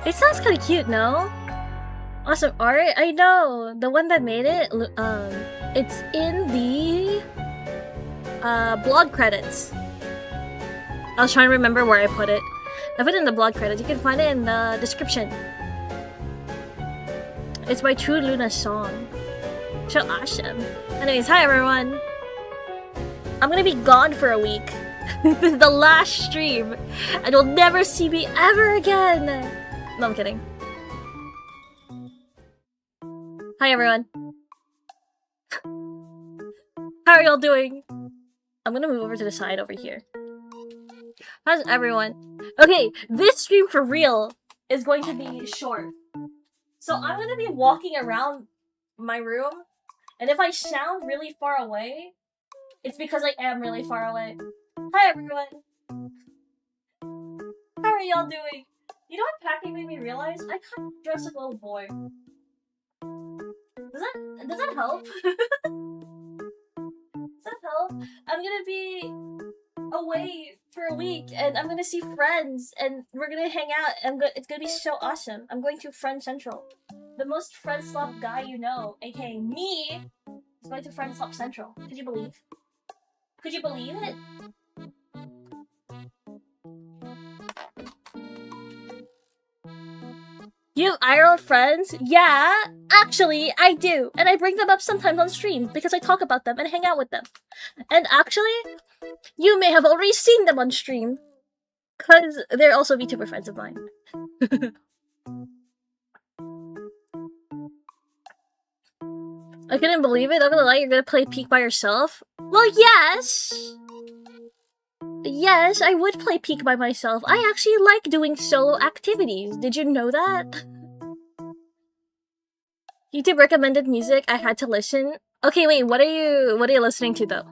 It sounds kind of cute, no? Awesome art? I know! The one that made it, it's in the blog credits. I was trying to remember where I put it. I put it in the blog credits. You can find it in the description. It's by True Luna's song. So awesome. Anyways, hi everyone! I'm gonna be gone for a week. This is the last stream, and you'll never see me ever again! No, I'm kidding. Hi everyone. How are y'all doing? I'm gonna move over to the side over here. How's everyone? Okay, this stream for real is going to be short. So I'm gonna be walking around my room, and if I sound really far away, it's because I am really far away. Hi everyone! How are y'all doing? You know what packing made me realize? I kind of dress like a little boy. Does that help? Does that help? I'm gonna be away for a week, and I'm gonna see friends, and we're gonna hang out, and it's gonna be so awesome. I'm going to Friend Central. The most friend slop guy you know, aka me, is going to Friend Slop Central. Could you believe? Could you believe it? You have IRL friends? Yeah, actually, I do. And I bring them up sometimes on stream because I talk about them and hang out with them. And actually, you may have already seen them on stream because they're also VTuber friends of mine. I couldn't believe it. I'm gonna lie, you're gonna play Peek by yourself? Well, yes! Yes, I would play Peek by myself. I actually like doing solo activities. Did you know that? YouTube recommended music. I had to listen. Okay, wait. What are you listening to though?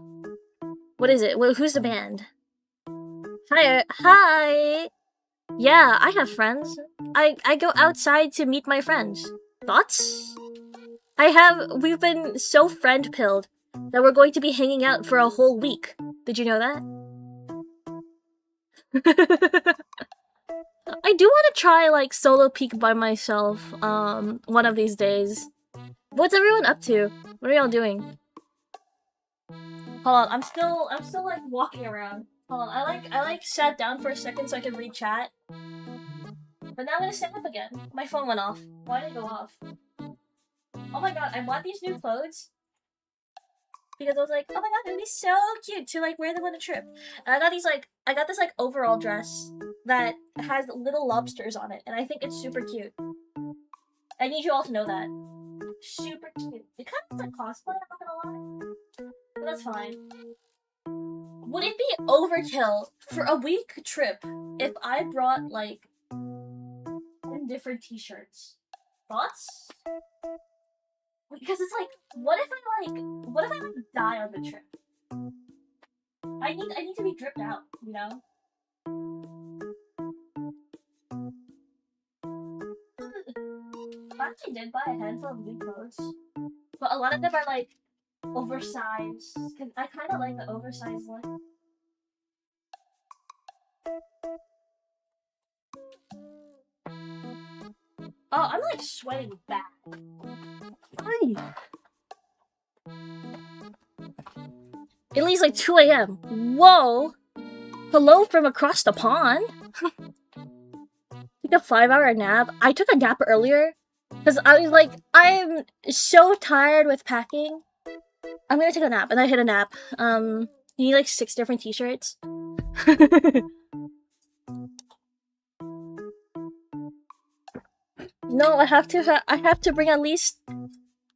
What is it? Who's the band? Hi. Yeah, I have friends. I go outside to meet my friends. Thoughts? We've been so friend-pilled that we're going to be hanging out for a whole week. Did you know that? I do want to try like solo Peek by myself one of these days. What's everyone up to? What are y'all doing? Hold on, I'm still like walking around. Hold on, I like sat down for a second so I could read chat. But now I'm gonna stand up again. My phone went off. Why did it go off? Oh my god, I bought these new clothes because I was like, oh my god, it'd be so cute to like wear them on a trip. And I got this like overall dress that has little lobsters on it, and I think it's super cute. I need you all to know that. Super cute. It kind of looks like cosplay, I'm not gonna lie. But that's fine. Would it be overkill for a week trip if I brought like 10 different t-shirts? Thoughts? Because it's like, what if I die on the trip? I need to be dripped out, you know? I actually did buy a handful of new clothes, but a lot of them are like oversized. Cause I kind of like the oversized look. Oh, I'm like sweating bad. Hi. At least like 2 AM. Whoa! Hello from across the pond? Take a 5-hour nap. I took a nap earlier because I was like, I'm so tired with packing. I'm gonna take a nap, and I hit a nap. You need like 6 different t-shirts. No, I have to bring at least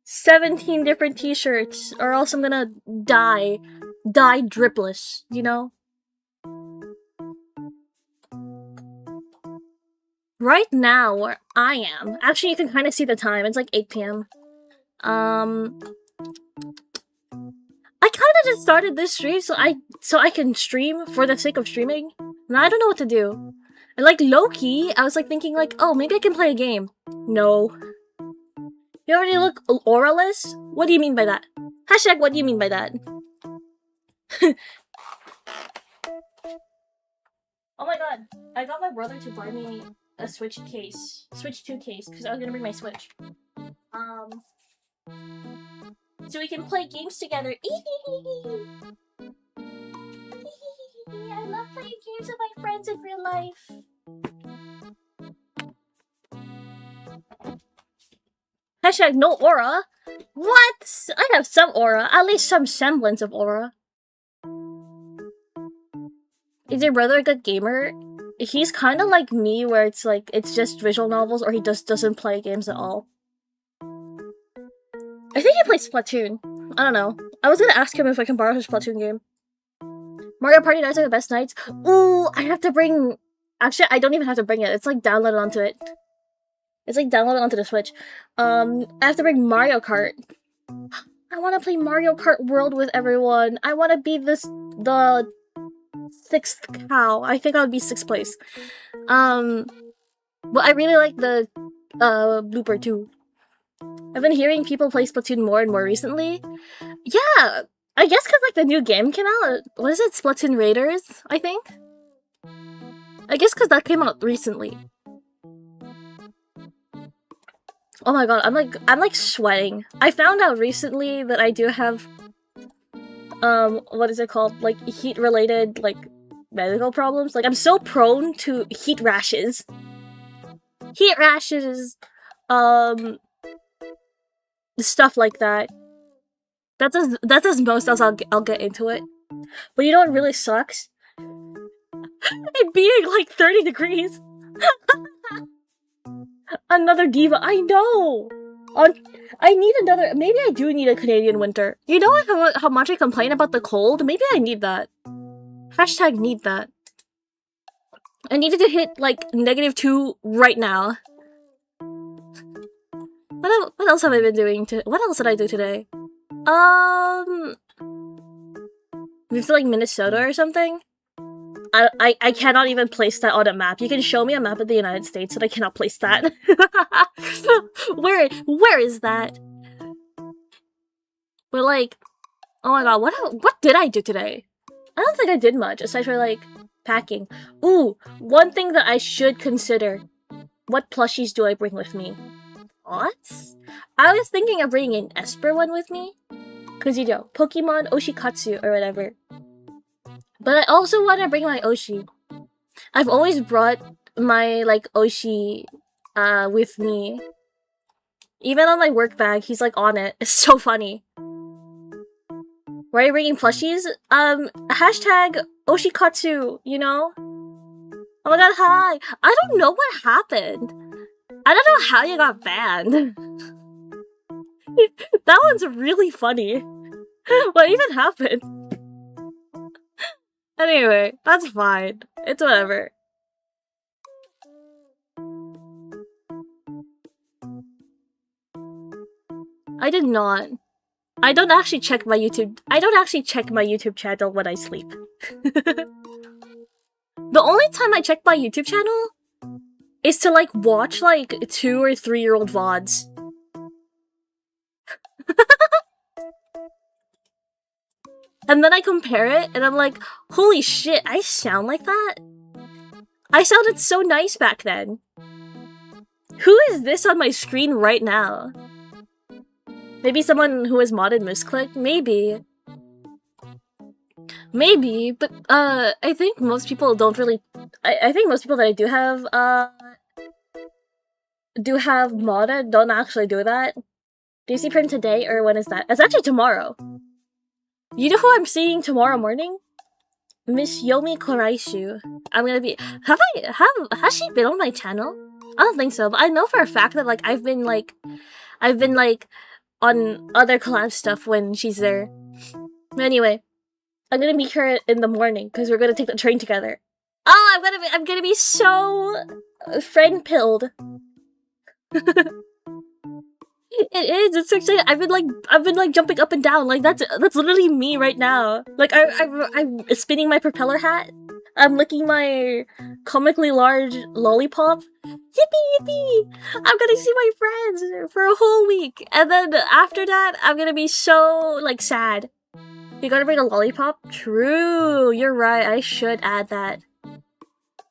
17 different t-shirts, or else I'm gonna die dripless, you know? Right now, where I am, actually you can kind of see the time, it's like 8 PM. I kind of just started this stream so I can stream for the sake of streaming. Now I don't know what to do. And like low-key, I was like thinking like, oh, maybe I can play a game. No. You already look auraless? What do you mean by that? Hashtag what do you mean by that? Oh my god, I got my brother to buy me a Switch case. Switch 2 case, because I was gonna bring my Switch. So we can play games together. I love playing games with my friends in real life. Hashtag no aura? What? I have some aura. At least some semblance of aura. Is your brother a good gamer? He's kind of like me, where it's like, it's just visual novels, or he just doesn't play games at all. I think he plays Splatoon. I don't know. I was gonna ask him if I can borrow his Splatoon game. Mario Party nights are the best nights. Ooh, I have to bring... Actually, I don't even have to bring it. It's like downloaded onto it. It's like downloaded onto the Switch. I have to bring Mario Kart. I want to play Mario Kart World with everyone. I want to be the 6th cow. I think I would be 6th place. But I really like the blooper too. I've been hearing people play Splatoon more and more recently. Yeah, I guess because like the new game came out. What is it? Splatoon Raiders, I think. I guess because that came out recently. Oh my god, I'm like sweating. I found out recently that I do have what is it called? Like heat related like medical problems. Like I'm so prone to heat rashes. Heat rashes, stuff like that. That's as most as I'll get into it. But you know what really sucks? It being like 30 degrees. Another diva. I know. I need another. Maybe I do need a Canadian winter. You know how much I complain about the cold? Maybe I need that. Hashtag need that. I needed to hit like -2 right now. What else have I been doing? What else did I do today? Moved to like Minnesota or something. I cannot even place that on a map. You can show me a map of the United States, but I cannot place that. Where is that? But like, oh my god, what did I do today? I don't think I did much aside from like packing. Ooh, one thing that I should consider. What plushies do I bring with me? Thoughts? I was thinking of bringing an Esper one with me. Cause you know, Pokemon Oshikatsu or whatever. But I also want to bring my Oshi. I've always brought my, like, Oshi, with me. Even on my work bag, he's, like, on it. It's so funny. Why are you bringing plushies? Hashtag Oshikatsu, you know? Oh my god, hi! I don't know what happened. I don't know how you got banned. That one's really funny. What even happened? Anyway, that's fine. It's whatever. I did not. I don't actually check my YouTube channel when I sleep. The only time I check my YouTube channel is to like watch like 2 or 3-year-old VODs. And then I compare it, and I'm like, holy shit, I sound like that? I sounded so nice back then. Who is this on my screen right now? Maybe someone who has modded Misclick? Maybe. Maybe, but, I think most people don't really... I think most people that I do have modded don't actually do that. Do you see Prim today, or when is that? It's actually tomorrow. You know who I'm seeing tomorrow morning? Miss Yomi Koraishu. I'm gonna be- has she been on my channel? I don't think so, but I know for a fact that like I've been like on other collab stuff when she's there. But anyway, I'm gonna meet her in the morning because we're gonna take the train together. Oh, I'm gonna be so friend-pilled. It is. It's so exciting. I've been like jumping up and down. Like that's literally me right now. Like I'm spinning my propeller hat. I'm licking my comically large lollipop. Yippee yippee! I'm gonna see my friends for a whole week, and then after that, I'm gonna be so like sad. You gotta bring a lollipop. True. You're right. I should add that.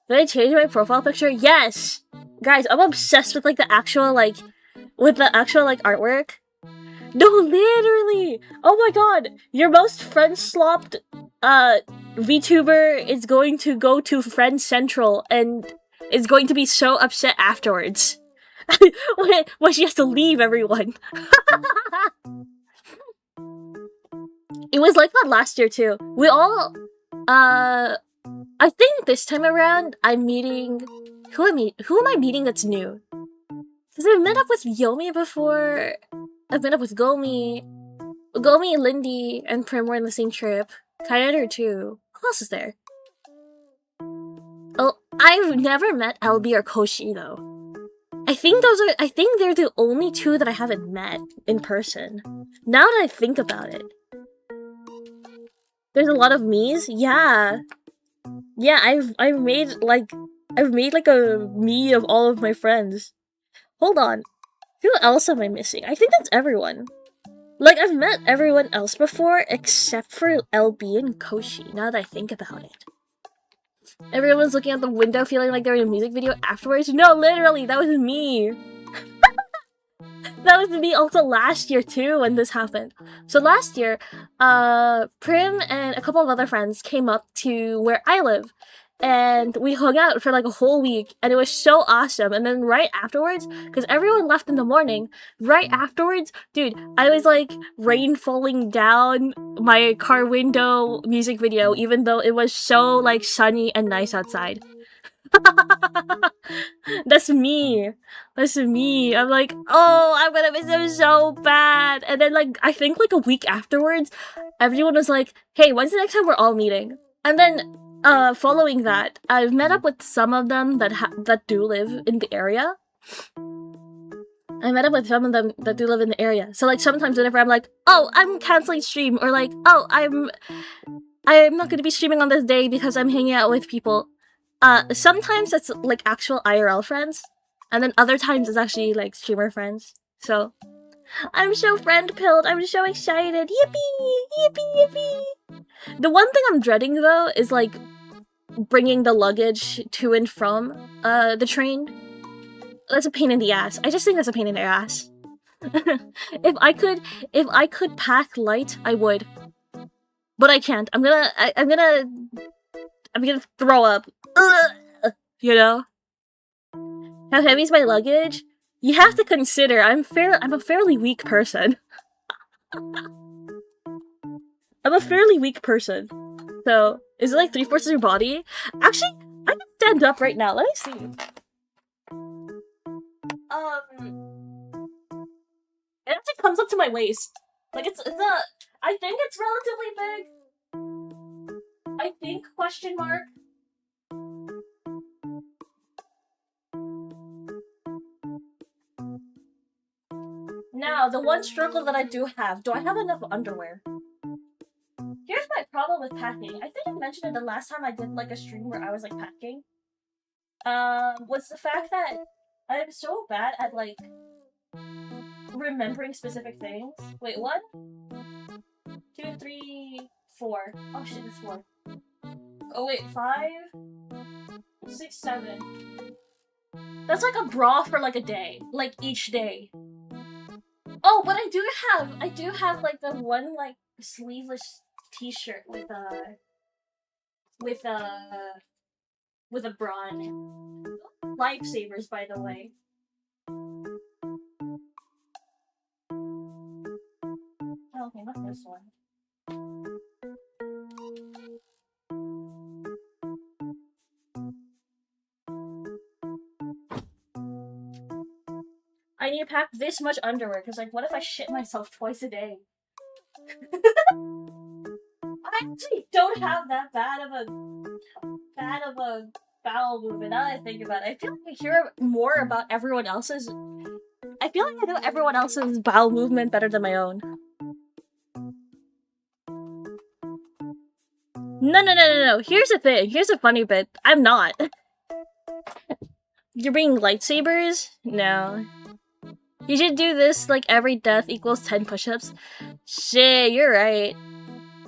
Did I change my profile picture? Yes. Guys, I'm obsessed with like the actual like artwork. No, literally! Oh my god! Your most friend-slopped VTuber is going to go to Friend Central and is going to be so upset afterwards. when she has to leave everyone. It was like that last year too. We all I think this time around I'm meeting who am I meeting that's new? Because I've met up with Yomi before. I've met up with Gomi, Lindy, and Prim were in the same trip. Kaider too. Who else is there? Oh, I've never met LB or Koshi though. I think they're the only two that I haven't met in person. Now that I think about it. There's a lot of me's? Yeah. Yeah, I've made like a me of all of my friends. Hold on. Who else am I missing? I think that's everyone. Like, I've met everyone else before, except for LB and Koshi, now that I think about it. Everyone's looking out the window feeling like they're in a music video afterwards. No, literally, that was me. That was me also last year, too, when this happened. So last year, Prim and a couple of other friends came up to where I live. And we hung out for like a whole week, and it was so awesome. And then right afterwards, because everyone left in the morning, right afterwards, dude, I was like rain falling down my car window music video, even though it was so like sunny and nice outside. That's me. That's me. I'm like, oh, I'm gonna miss him so bad. And then like, I think like a week afterwards, everyone was like, hey, when's the next time we're all meeting? And then following that, I've met up with some of them that do live in the area. I met up with some of them that do live in the area. So like sometimes whenever I'm like, oh, I'm canceling stream, or like, oh, I'm not gonna be streaming on this day because I'm hanging out with people. Sometimes it's like actual IRL friends, and then other times it's actually like streamer friends. So I'm so friend-pilled. I'm so excited. Yippee! Yippee! Yippee! The one thing I'm dreading though is like bringing the luggage to and from the train. That's a pain in the ass. I just think that's a pain in the ass. If I could pack light, I would. But I can't. I'm gonna throw up. Ugh, you know? How heavy is my luggage? You have to consider I'm a fairly weak person. I'm a fairly weak person. So, is it like 3/4 of your body? Actually, I can stand up right now. Let me see. It actually comes up to my waist. Like I think it's relatively big. I think, question mark. Now, the one struggle that I do have I have enough underwear? Here's my problem with packing. I think I mentioned it the last time I did like a stream where I was like packing. Was the fact that I'm so bad at like remembering specific things. Wait, 1, 2, 3, 4. Oh shit, it's 4. Oh wait, 5, 6, 7. That's like a bra for like a day, like each day. Oh, but I do have like the one like sleeveless t-shirt with a bra in it. Lifesavers, by the way. Oh, okay, not this one. I need to pack this much underwear, because like, what if I shit myself twice a day? I actually don't have that bad of a bowel movement, now that I think about it. I feel like I hear more about everyone else's. I feel like I know everyone else's bowel movement better than my own. No. Here's the thing. Here's the funny bit. I'm not. You're bringing lightsabers? No. You should do this like every death equals 10 push-ups. Shit, you're right.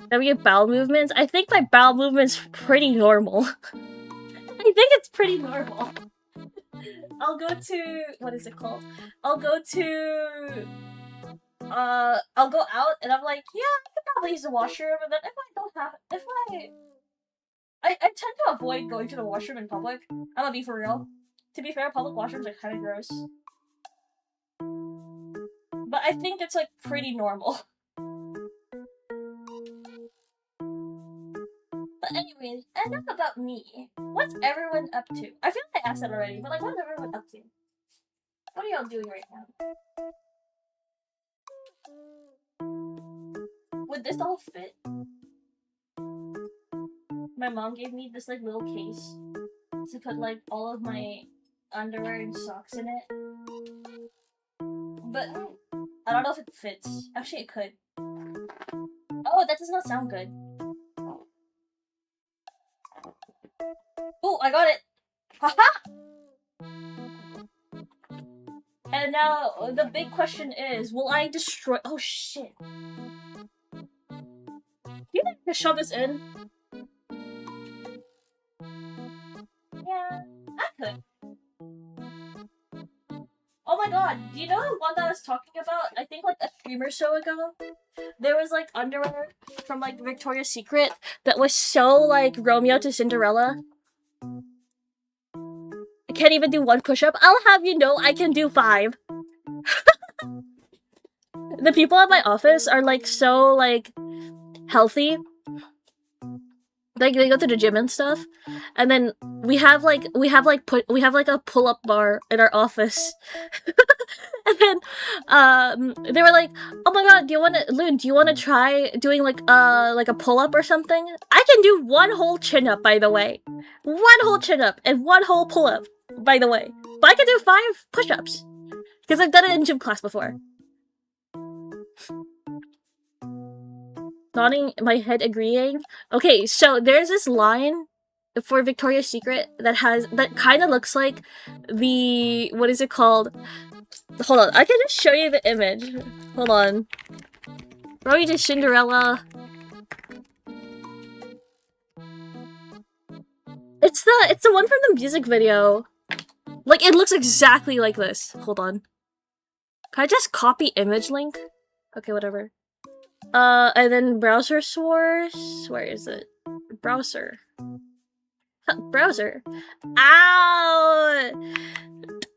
Then we get bowel movements. I think my bowel movement's pretty normal. I think it's pretty normal. I'll go to, what is it called? I'll go out and I'm like, yeah, I could probably use the washroom, and then if I don't have, I tend to avoid going to the washroom in public. I'm gonna be for real. To be fair, public washrooms are kind of gross. But I think it's like pretty normal. But anyways, enough about me. What's everyone up to? I feel like I asked that already, but like, what's everyone up to? What are y'all doing right now? Would this all fit? My mom gave me this like little case to put like all of my underwear and socks in it. But I don't know if it fits. Actually, it could. Oh, that does not sound good. Oh, I got it! Haha! And now, the big question is, will I destroy- oh shit. You think I can shove this in? Yeah, I could. Oh my god, do you know the one that I was talking about? I think like a stream or so ago? There was like underwear from like Victoria's Secret that was so like Romeo to Cinderella. I can't even do 1 push-up. I'll have you know I can do 5. The people at my office are like so like healthy. Like they go to the gym and stuff, and then we have like a pull-up bar in our office. And then they were like, oh my god, Lune, do you want to try doing like a pull-up or something? I can do 1 whole chin-up, by the way. 1 whole chin-up and 1 whole pull-up, by the way. But I can do 5 push-ups because I've done it in gym class before. Nodding my head, agreeing. Okay, so there's this line for Victoria's Secret that kind of looks like the, what is it called? Hold on, I can just show you the image. Hold on. Rory to Cinderella. It's the one from the music video. Like, it looks exactly like this. Hold on. Can I just copy image link? Okay, whatever. And then browser source. Where is it? Browser. Browser. Ow!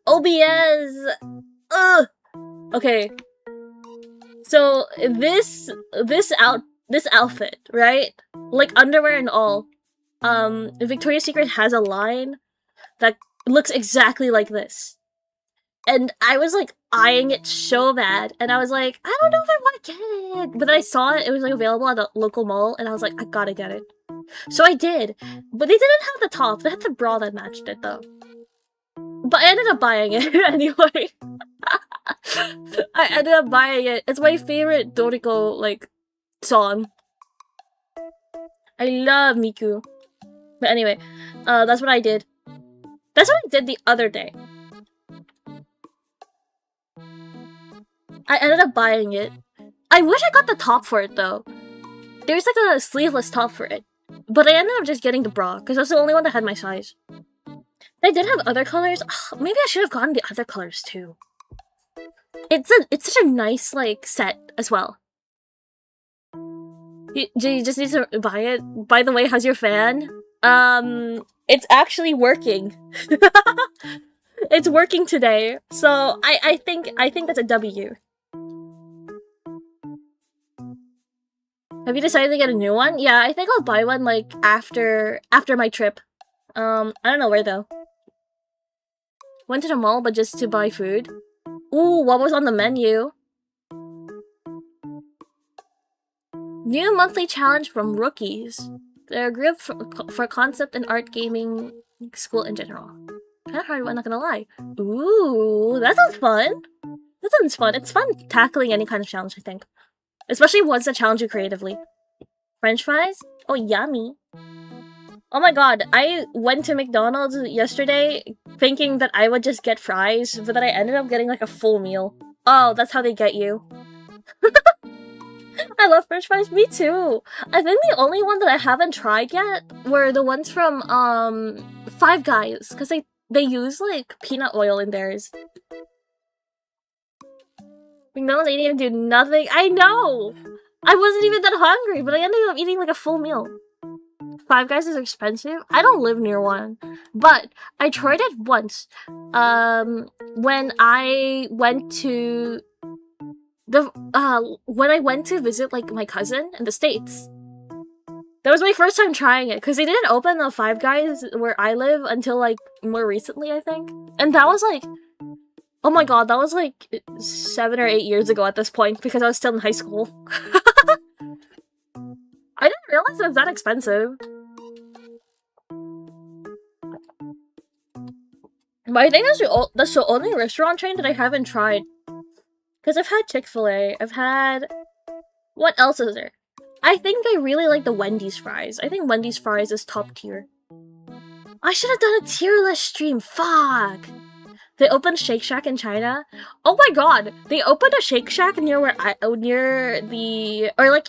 OBS. Ugh. Okay. So this outfit, right? Like underwear and all. Victoria's Secret has a line that looks exactly like this. And I was like eyeing it so bad, and I was like, I don't know if I want to get it. But then I saw it was like available at a local mall, and I was like, I gotta get it. So I did. But they didn't have the top. They had the bra that matched it though. But I ended up buying it anyway. I ended up buying it. It's my favorite Doriko like song. I love Miku. But anyway, that's what I did. That's what I did the other day. I ended up buying it. I wish I got the top for it though. There's like a sleeveless top for it. But I ended up just getting the bra, because that's the only one that had my size. They did have other colors. Ugh, maybe I should have gotten the other colors too. It's such a nice like set as well. You just need to buy it. By the way, how's your fan? It's actually working. It's working today, so I think that's a W. Have you decided to get a new one? Yeah, I think I'll buy one like after my trip. I don't know where though. Went to the mall, but just to buy food. Ooh, what was on the menu? New monthly challenge from rookies. They're a group for concept and art gaming school in general. Kind of hard, I'm not gonna lie. Ooh, that sounds fun. That sounds fun. It's fun tackling any kind of challenge, I think. Especially ones that challenge you creatively. French fries? Oh, yummy. Oh my god, I went to McDonald's yesterday thinking that I would just get fries, but then I ended up getting like a full meal. Oh, that's how they get you. I love French fries. Me too. I think the only one that I haven't tried yet were the ones from Five Guys, because they use like peanut oil in theirs. McDonald's didn't even do nothing. I know! I wasn't even that hungry, but I ended up eating like a full meal. Five Guys is expensive. I don't live near one, but I tried it once. When I went to visit like my cousin in the States. That was my first time trying it because they didn't open the Five Guys where I live until like more recently, I think. And that was like, oh my god, that was like 7 or 8 years ago at this point because I was still in high school. I didn't realize it was that expensive. But I think that's the only restaurant chain that I haven't tried. Because I've had Chick-fil-A, I've had... What else is there? I think I really like the Wendy's fries. I think Wendy's fries is top tier. I should have done a tier list stream, fuck! They opened Shake Shack in China. Oh my god! They opened a Shake Shack near where like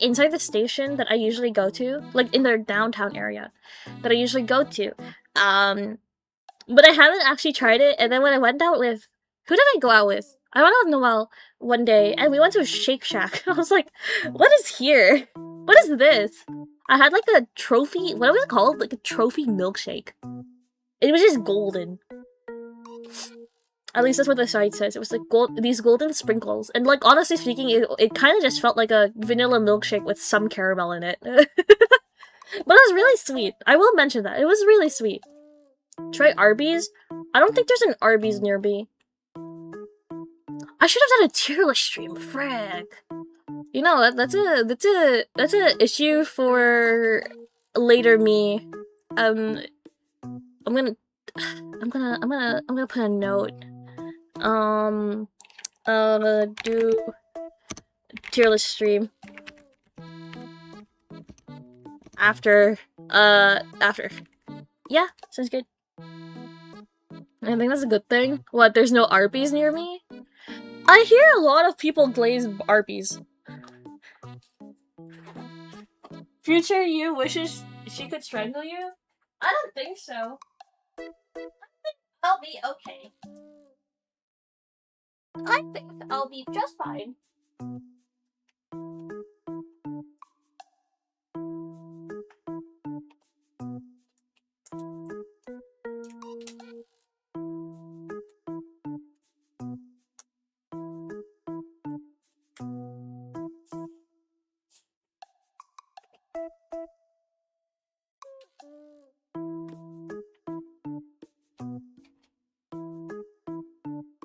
inside the station that I usually go to. Like in their downtown area that I usually go to. But I haven't actually tried it, and then when I went out with... Who did I go out with? I went out with Noelle one day, and we went to a Shake Shack. I was like, what is here? What is this? I had like a trophy... What was it called? Like a trophy milkshake. It was just golden. At least that's what the site says. It was like these golden sprinkles. And like, honestly speaking, it kind of just felt like a vanilla milkshake with some caramel in it. But it was really sweet. I will mention that. It was really sweet. Try Arby's? I don't think there's an Arby's near me. I should have done a tier list stream, frick. You know, that's a issue for later me. I'm gonna put a note. Do tier list stream after. Yeah, sounds good. I think that's a good thing. What, there's no Arby's near me? I hear a lot of people glaze Arby's. Future you wishes she could strangle you? I don't think so. I think I'll be okay. I think I'll be just fine.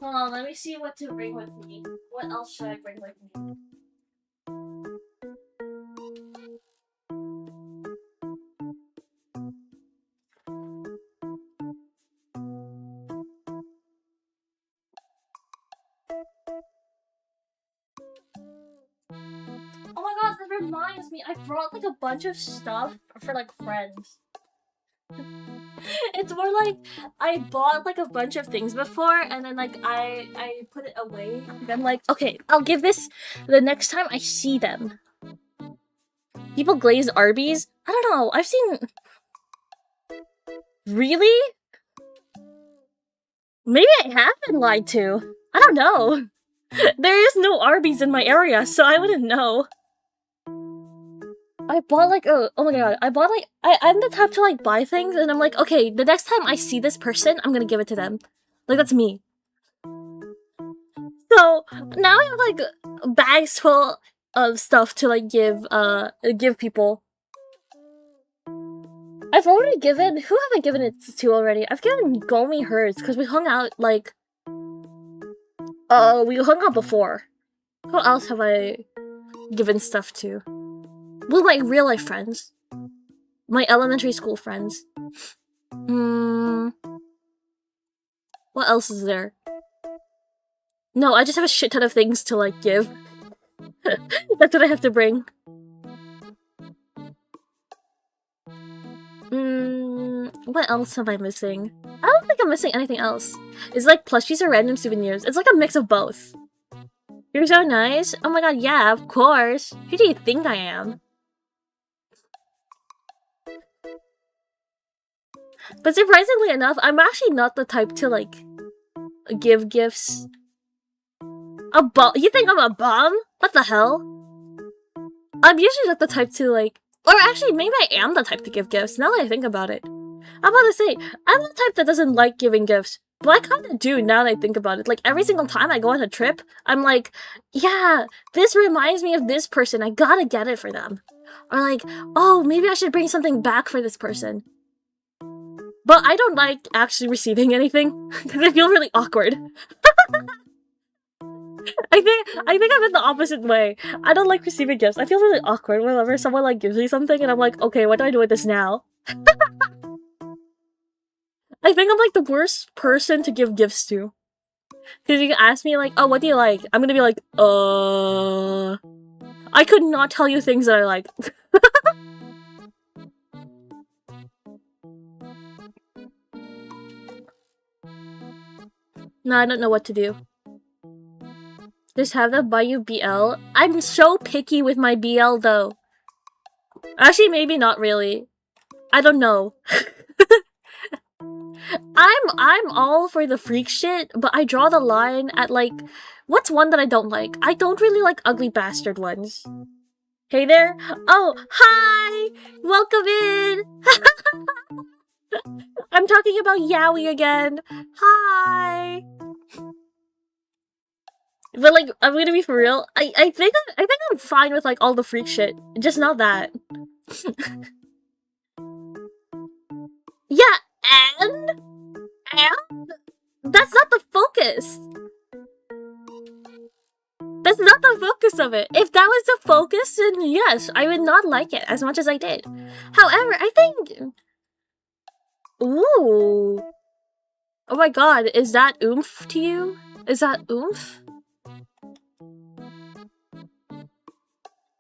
Hold on, let me see what to bring with me. What else should I bring with me? Oh my god, that reminds me, I brought like a bunch of stuff for like friends. It's more like I bought like a bunch of things before and then like I put it away. And I'm like, okay, I'll give this the next time I see them. People glaze Arby's? I don't know, I've seen... Really? Maybe I have been lied to. I don't know. There is no Arby's in my area, so I wouldn't know. I bought like oh my god, I bought like I'm the type to like buy things and I'm like, okay, the next time I see this person, I'm gonna give it to them. Like that's me. So now I have like bags full of stuff to like give people. I've already given, who have I given it to already? I've given Gomi hers because we hung out like we hung out before. Who else have I given stuff to? Well, my real life friends. My elementary school friends. What else is there? No, I just have a shit ton of things to like give. That's what I have to bring. What else am I missing? I don't think I'm missing anything else. It's like plushies or random souvenirs. It's like a mix of both. You're so nice. Oh my god, yeah, of course. Who do you think I am? But surprisingly enough, I'm actually not the type to, like, give gifts. A bum? You think I'm a bum? What the hell? I'm usually not the type to, like... Or actually, maybe I am the type to give gifts, now that I think about it. I'm about to say, I'm the type that doesn't like giving gifts. But I kinda do now that I think about it. Like, every single time I go on a trip, I'm like, yeah, this reminds me of this person, I gotta get it for them. Or like, oh, maybe I should bring something back for this person. But I don't like actually receiving anything, because I feel really awkward. I think I'm in the opposite way. I don't like receiving gifts. I feel really awkward whenever someone like gives me something and I'm like, okay, what do I do with this now? I think I'm like the worst person to give gifts to. Because you can ask me like, oh, what do you like? I'm gonna be like, I could not tell you things that I like. No, I don't know what to do. Just have them buy you BL? I'm so picky with my BL though. Actually, maybe not really. I don't know. I'm all for the freak shit, but I draw the line at like, what's one that I don't like? I don't really like ugly bastard ones. Hey there? Oh, hi! Welcome in! I'm talking about yaoi again. Hi! But like, I'm gonna be for real. I think I'm fine with like all the freak shit, just not that. Yeah, and that's not the focus. That's not the focus of it. If that was the focus, then yes, I would not like it as much as I did. However, I think... Ooh. Oh my god, is that oomph to you? Is that oomph?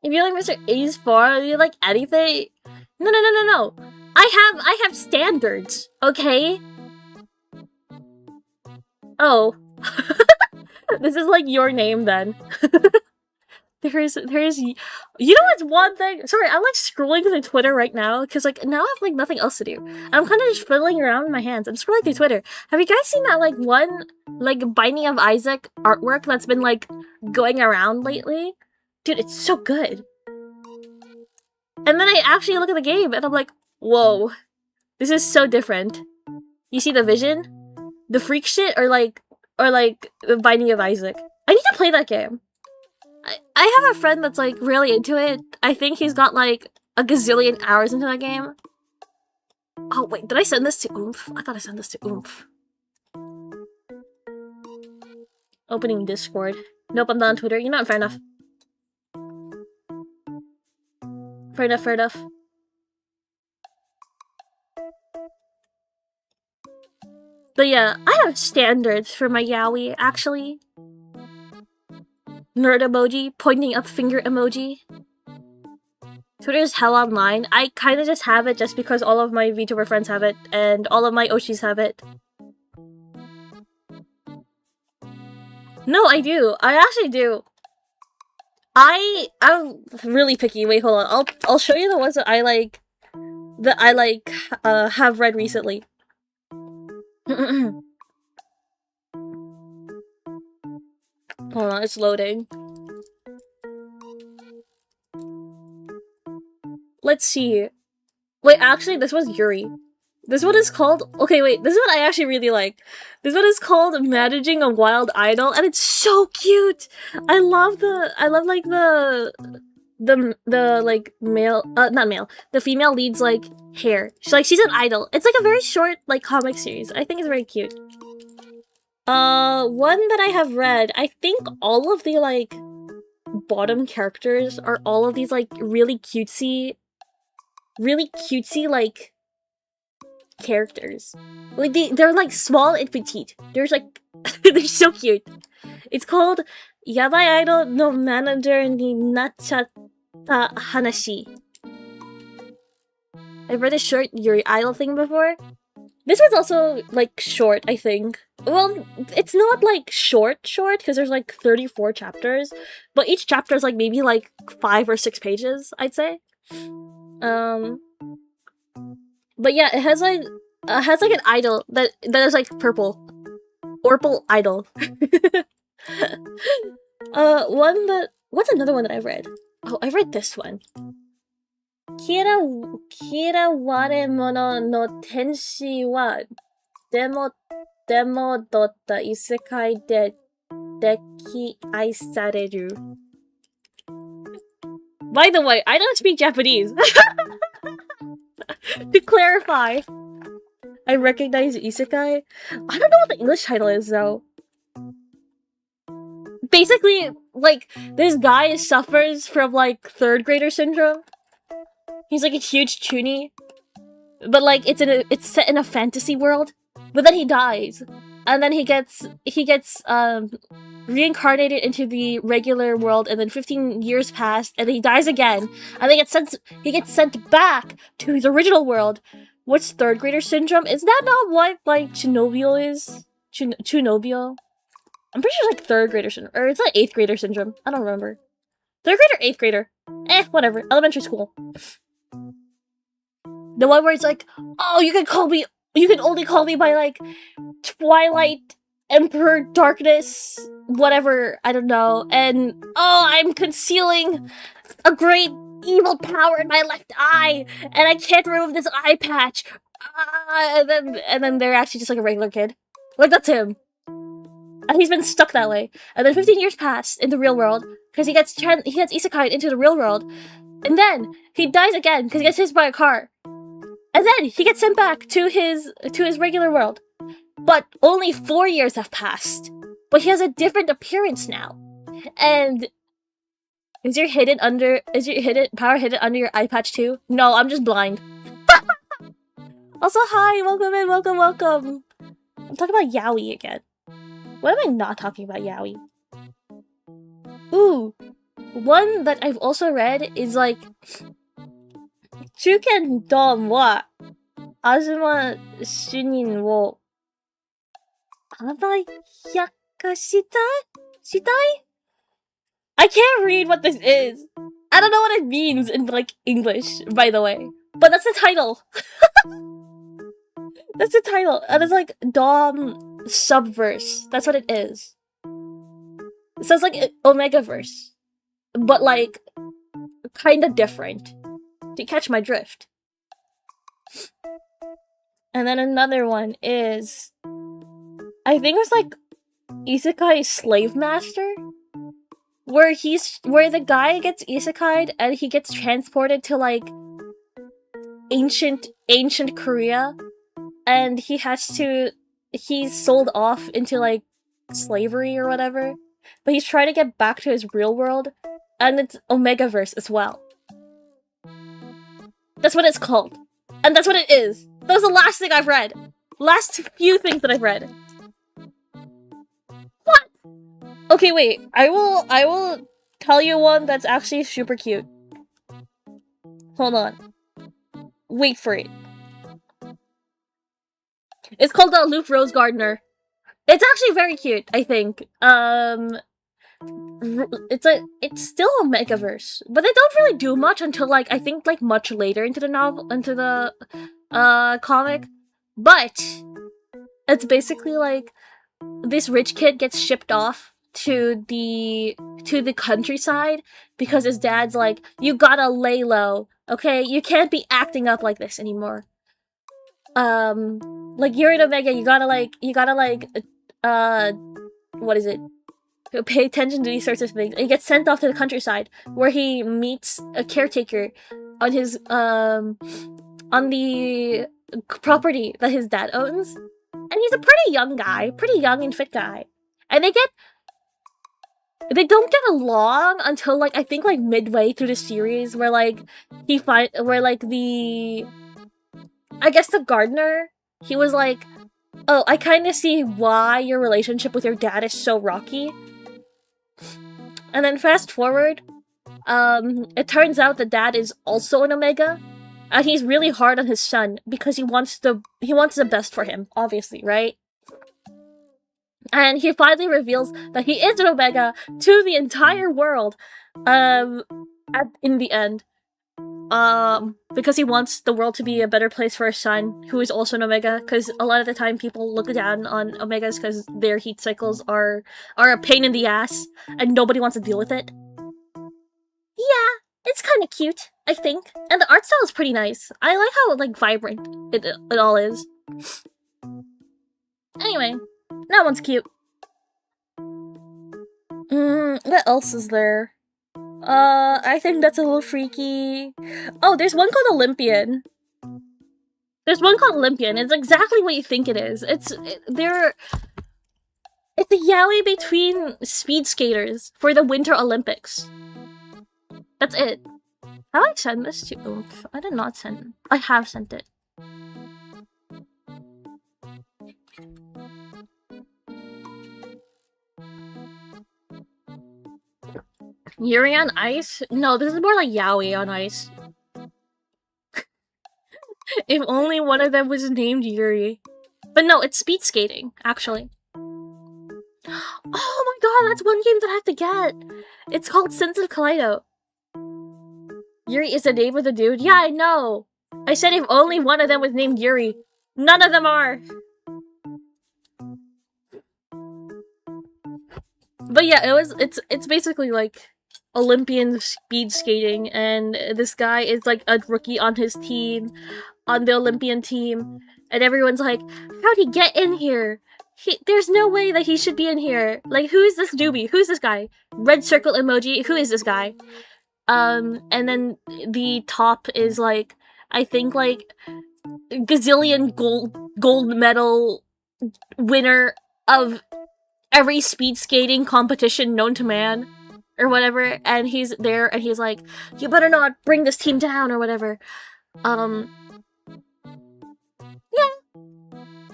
If you like Mr. 84, you like anything? No. I have standards, okay? Oh. This is like your name then. There's you know what's one thing? Sorry, I'm like scrolling through Twitter right now because like now I have like nothing else to do. I'm kind of just fiddling around with my hands. I'm scrolling through Twitter. Have you guys seen that like one like Binding of Isaac artwork that's been like going around lately? Dude, it's so good. And then I actually look at the game and I'm like, whoa, this is so different. You see the vision? The freak shit or like the Binding of Isaac? I need to play that game. I have a friend that's like really into it. I think he's got like a gazillion hours into that game. Oh wait, did I send this to Oomph? I thought I sent this to Oomph. Opening Discord. Nope, I'm not on Twitter. You know what? Fair enough. Fair enough. But yeah, I have standards for my yaoi, actually. Nerd emoji, pointing up finger emoji. Twitter is hell online. I kinda just have it just because all of my VTuber friends have it, and all of my Oshis have it. No, I do. I actually do. I'm really picky. Wait, hold on. I'll show you the ones that I have read recently. Hold on, it's loading. Let's see. Wait, actually, this was Yuri. This one is called... Okay, wait, this is what I actually really like. This one is called Managing a Wild Idol, and it's so cute! I love like the like male, not male, the female lead's like hair. She's an idol. It's like a very short like comic series. I think it's very cute. One that I have read, I think all of the like bottom characters are all of these like really cutesy like characters. Like they're like small and petite. There's like they're so cute. It's called Yabai Idol no Manager ni Nachatta Hanashi. I've read a short Yuri Idol thing before. This one's also like short, I think. Well, it's not like short because there's like 34 chapters, but each chapter is like maybe like 5 or 6 pages, I'd say. But yeah, it has like has like an idol that is like purple. Orpal idol. What's another one that I've read? Oh, I've read this one. Kirawaremono no tenshi wa demo dotta isekai de deki aisareru. By the way, I don't speak Japanese. To clarify, I recognize isekai. I don't know what the English title is though. Basically, like, this guy suffers from like third grader syndrome. He's like a huge chuny, but like it's set in a fantasy world. But then he dies, and then he gets reincarnated into the regular world, and then 15 years pass, and then he dies again, and then he gets sent back to his original world. What's third grader syndrome? Is that not what like Chinobio is? Chunobio? I'm pretty sure it's like third grader syndrome, or it's like 8th grader syndrome. I don't remember. 3rd grader, 8th grader. Whatever. Elementary school. The one where it's like, oh, you can only call me by like Twilight, Emperor, Darkness, whatever, I don't know. And oh, I'm concealing a great evil power in my left eye, and I can't remove this eye patch. And then they're actually just like a regular kid. Like, that's him. And he's been stuck that way. And then 15 years pass in the real world because he gets isekai into the real world. And then he dies again because he gets hit by a car. And then he gets sent back to his regular world. But only 4 years have passed. But he has a different appearance now. And is your power hidden under your eye patch too? No, I'm just blind. Also, hi, welcome in, welcome. I'm talking about yaoi again. What am I not talking about yaoi? Ooh, one that I've also read is like Chuken Dom wa Azuma Shunin wo Abayaka shitai? I can't read what this is. I don't know what it means in like English, by the way. But that's the title. That's the title. And it's like Dom Subverse. That's what it is. It sounds like Omegaverse. But like kinda different. Do you catch my drift? And then another one is I think it was like Isekai Slave Master, where the guy gets isekai'd and he gets transported to like ancient Korea, and he's sold off into like slavery or whatever, but he's trying to get back to his real world, and it's Omegaverse as well. That's what it's called, and that's what it is. That was the last thing I've read. Last few things that I've read. What? Okay, wait. I will tell you one that's actually super cute. Hold on. Wait for it. It's called the Luke Rose Gardener. It's actually very cute, I think. It's still a Megaverse, but they don't really do much until like I think like much later into the comic. But it's basically like this rich kid gets shipped off to the countryside because his dad's like, you gotta lay low, okay? You can't be acting up like this anymore. Like you're in Omega, you gotta what is it? Pay attention to these sorts of things. And he gets sent off to the countryside where he meets a caretaker on his on the property that his dad owns. And he's a pretty young and fit guy. And they don't get along until like I think like midway through the series where like I guess the gardener, he was like, oh, I kind of see why your relationship with your dad is so rocky. And then fast forward, it turns out the dad is also an Omega, and he's really hard on his son because he wants the best for him, obviously, right? And he finally reveals that he is an Omega to the entire world, in the end. because he wants the world to be a better place for his son, who is also an Omega, because a lot of the time people look down on Omegas because their heat cycles are a pain in the ass, and nobody wants to deal with it. Yeah, it's kind of cute, I think. And the art style is pretty nice. I like how, like, vibrant it all is. Anyway, that one's cute. What else is there? I think that's a little freaky. Oh, there's one called Olympian. It's exactly what you think it is. It's a yaoi between speed skaters for the Winter Olympics. That's it. How do I send this to Oomph? I did not send. I have sent it. Yuri on ice? No, this is more like yaoi on ice. If only one of them was named Yuri. But no, it's speed skating, actually. Oh my god, that's one game that I have to get! It's called Sensitive Kaleido. Yuri is the name of the dude? Yeah, I know! I said if only one of them was named Yuri. None of them are! But yeah, it's basically like Olympian speed skating, and this guy is like a rookie on his team, on the Olympian team, and everyone's like, how'd he get in here? There's no way that he should be in here. Like, who is this doobie? Who's this guy? Red circle emoji, who is this guy? And then the top is like, I think like gazillion gold medal winner of every speed skating competition known to man, or whatever, and he's there, and he's like, you better not bring this team down, or whatever. Yeah.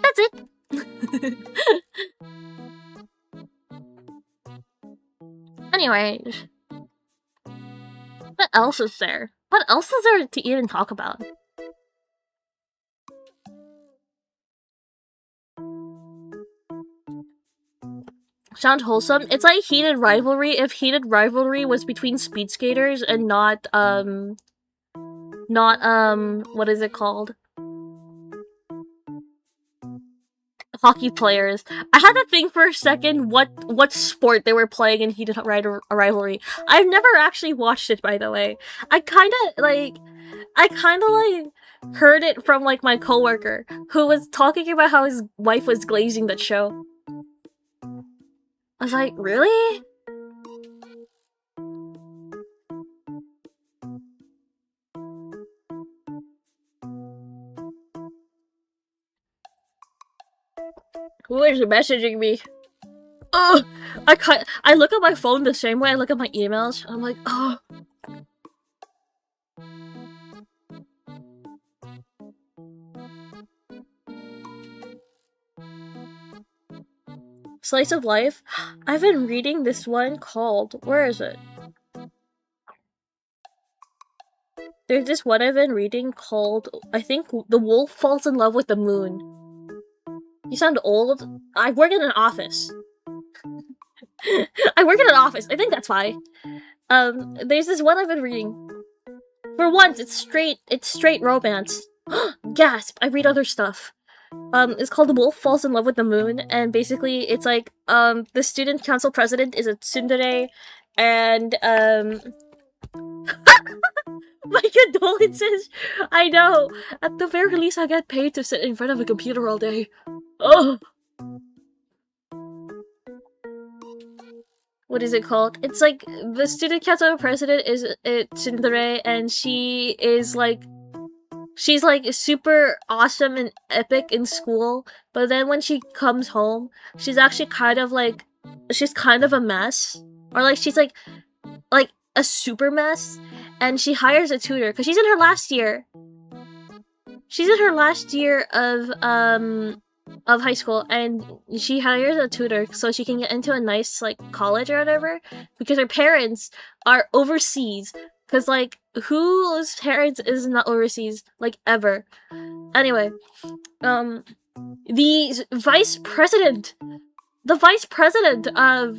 That's it. Anyways. What else is there? What else is there to even talk about? Sounds wholesome. It's like heated rivalry if heated rivalry was between speed skaters and not what is it called? Hockey players. I had to think for a second what sport they were playing in heated rivalry. I've never actually watched it, by the way. I kind of heard it from like my coworker who was talking about how his wife was glazing that show. I was like, really? Who is messaging me? Ugh! I look at my phone the same way I look at my emails. I'm like, oh. Slice of Life? I've been reading this one called... Where is it? There's this one I've been reading called... I think The Wolf Falls in Love with the Moon. You sound old. I work in an office. I work in an office. I think that's why. There's this one I've been reading. For once, it's straight romance. Gasp! I read other stuff. It's called The Wolf Falls in Love with the Moon, and basically it's like, the student council president is a tsundere, and, my condolences! I know! At the very least, I get paid to sit in front of a computer all day. Oh! What is it called? It's like, the student council president is a tsundere, and she is like, she's like super awesome and epic in school, but then when she comes home, she's actually kind of like, she's kind of a mess. Or like, she's like a super mess, and she hires a tutor, because she's in her last year. She's in her last year of high school, and she hires a tutor so she can get into a nice, like, college or whatever, because her parents are overseas. Because, like, whose parents is not overseas? Like, ever. Anyway, the vice president of,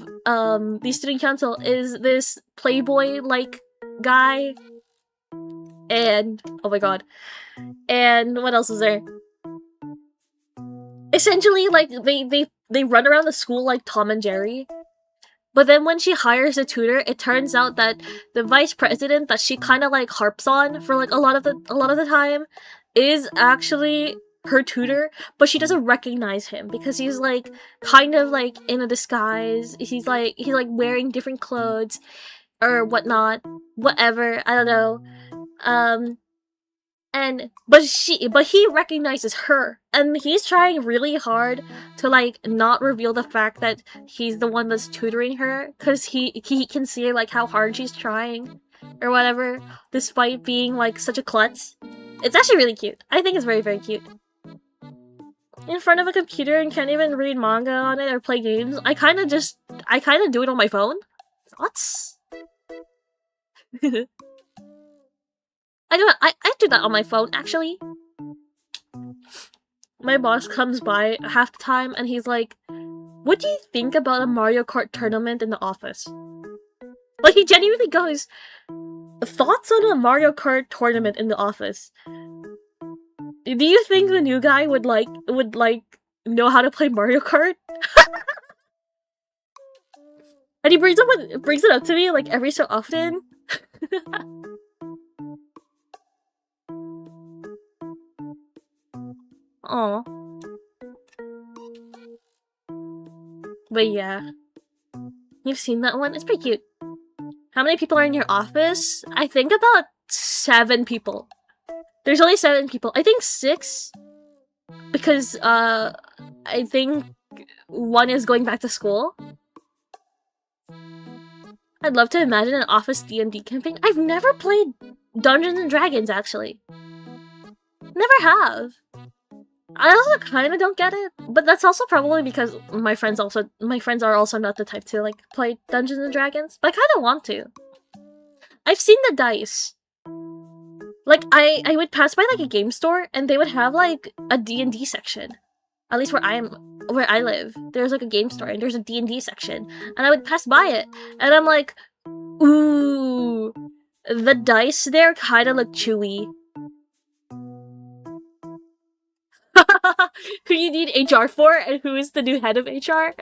the student council is this playboy-like guy. And oh my god. And what else is there? Essentially, like they run around the school like Tom and Jerry. But then when she hires a tutor, it turns out that the vice president that she kind of like harps on for like a lot of the time is actually her tutor, but she doesn't recognize him because he's like kind of like in a disguise. He's like wearing different clothes or whatnot, whatever. I don't know. But he recognizes her, and he's trying really hard to like not reveal the fact that he's the one that's tutoring her, because he can see like how hard she's trying or whatever, despite being like such a klutz. It's actually really cute. I think it's very, very cute. In front of a computer and can't even read manga on it or play games. I kind of do it on my phone. Thoughts? I do that on my phone, actually. My boss comes by half the time and he's like, "What do you think about a Mario Kart tournament in the office?" Like, he genuinely goes, "Thoughts on a Mario Kart tournament in the office? Do you think the new guy would know how to play Mario Kart?" And he brings it up to me like every so often. Aw. But yeah. You've seen that one? It's pretty cute. How many people are in your office? I think about 7 people. There's only 7 people. I think 6. Because, I think 1 is going back to school. I'd love to imagine an office D&D campaign. I've never played Dungeons and Dragons, actually. Never have. I also kind of don't get it, but that's also probably because my friends are also not the type to like play Dungeons and Dragons. But I kind of want to. I've seen the dice. Like I would pass by like a game store and they would have like a D&D section. At least where I live, there's like a game store and there's a D&D section, and I would pass by it and I'm like, ooh, the dice there kind of look chewy. Who you need HR for, and who is the new head of HR?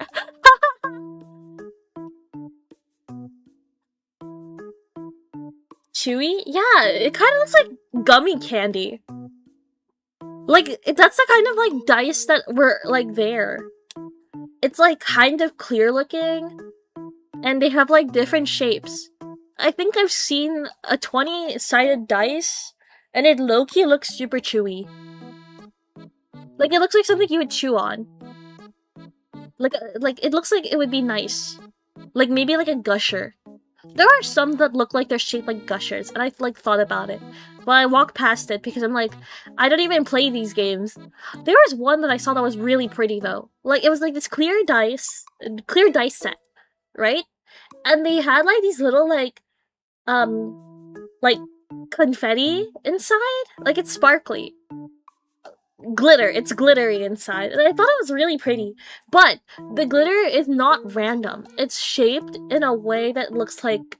Chewy? Yeah, it kind of looks like gummy candy. Like, that's the kind of like dice that were like there. It's like kind of clear looking, and they have like different shapes. I think I've seen a 20-sided dice, and it low-key looks super chewy. Like, it looks like something you would chew on. Like, it looks like it would be nice. Like, maybe like a gusher. There are some that look like they're shaped like gushers, and I've like thought about it. But I walked past it because I'm like, I don't even play these games. There was one that I saw that was really pretty though. Like, it was like this clear dice set, right? And they had like these little like confetti inside. Like, it's sparkly. It's glittery inside, and I thought it was really pretty. But the glitter is not random. It's shaped in a way that looks like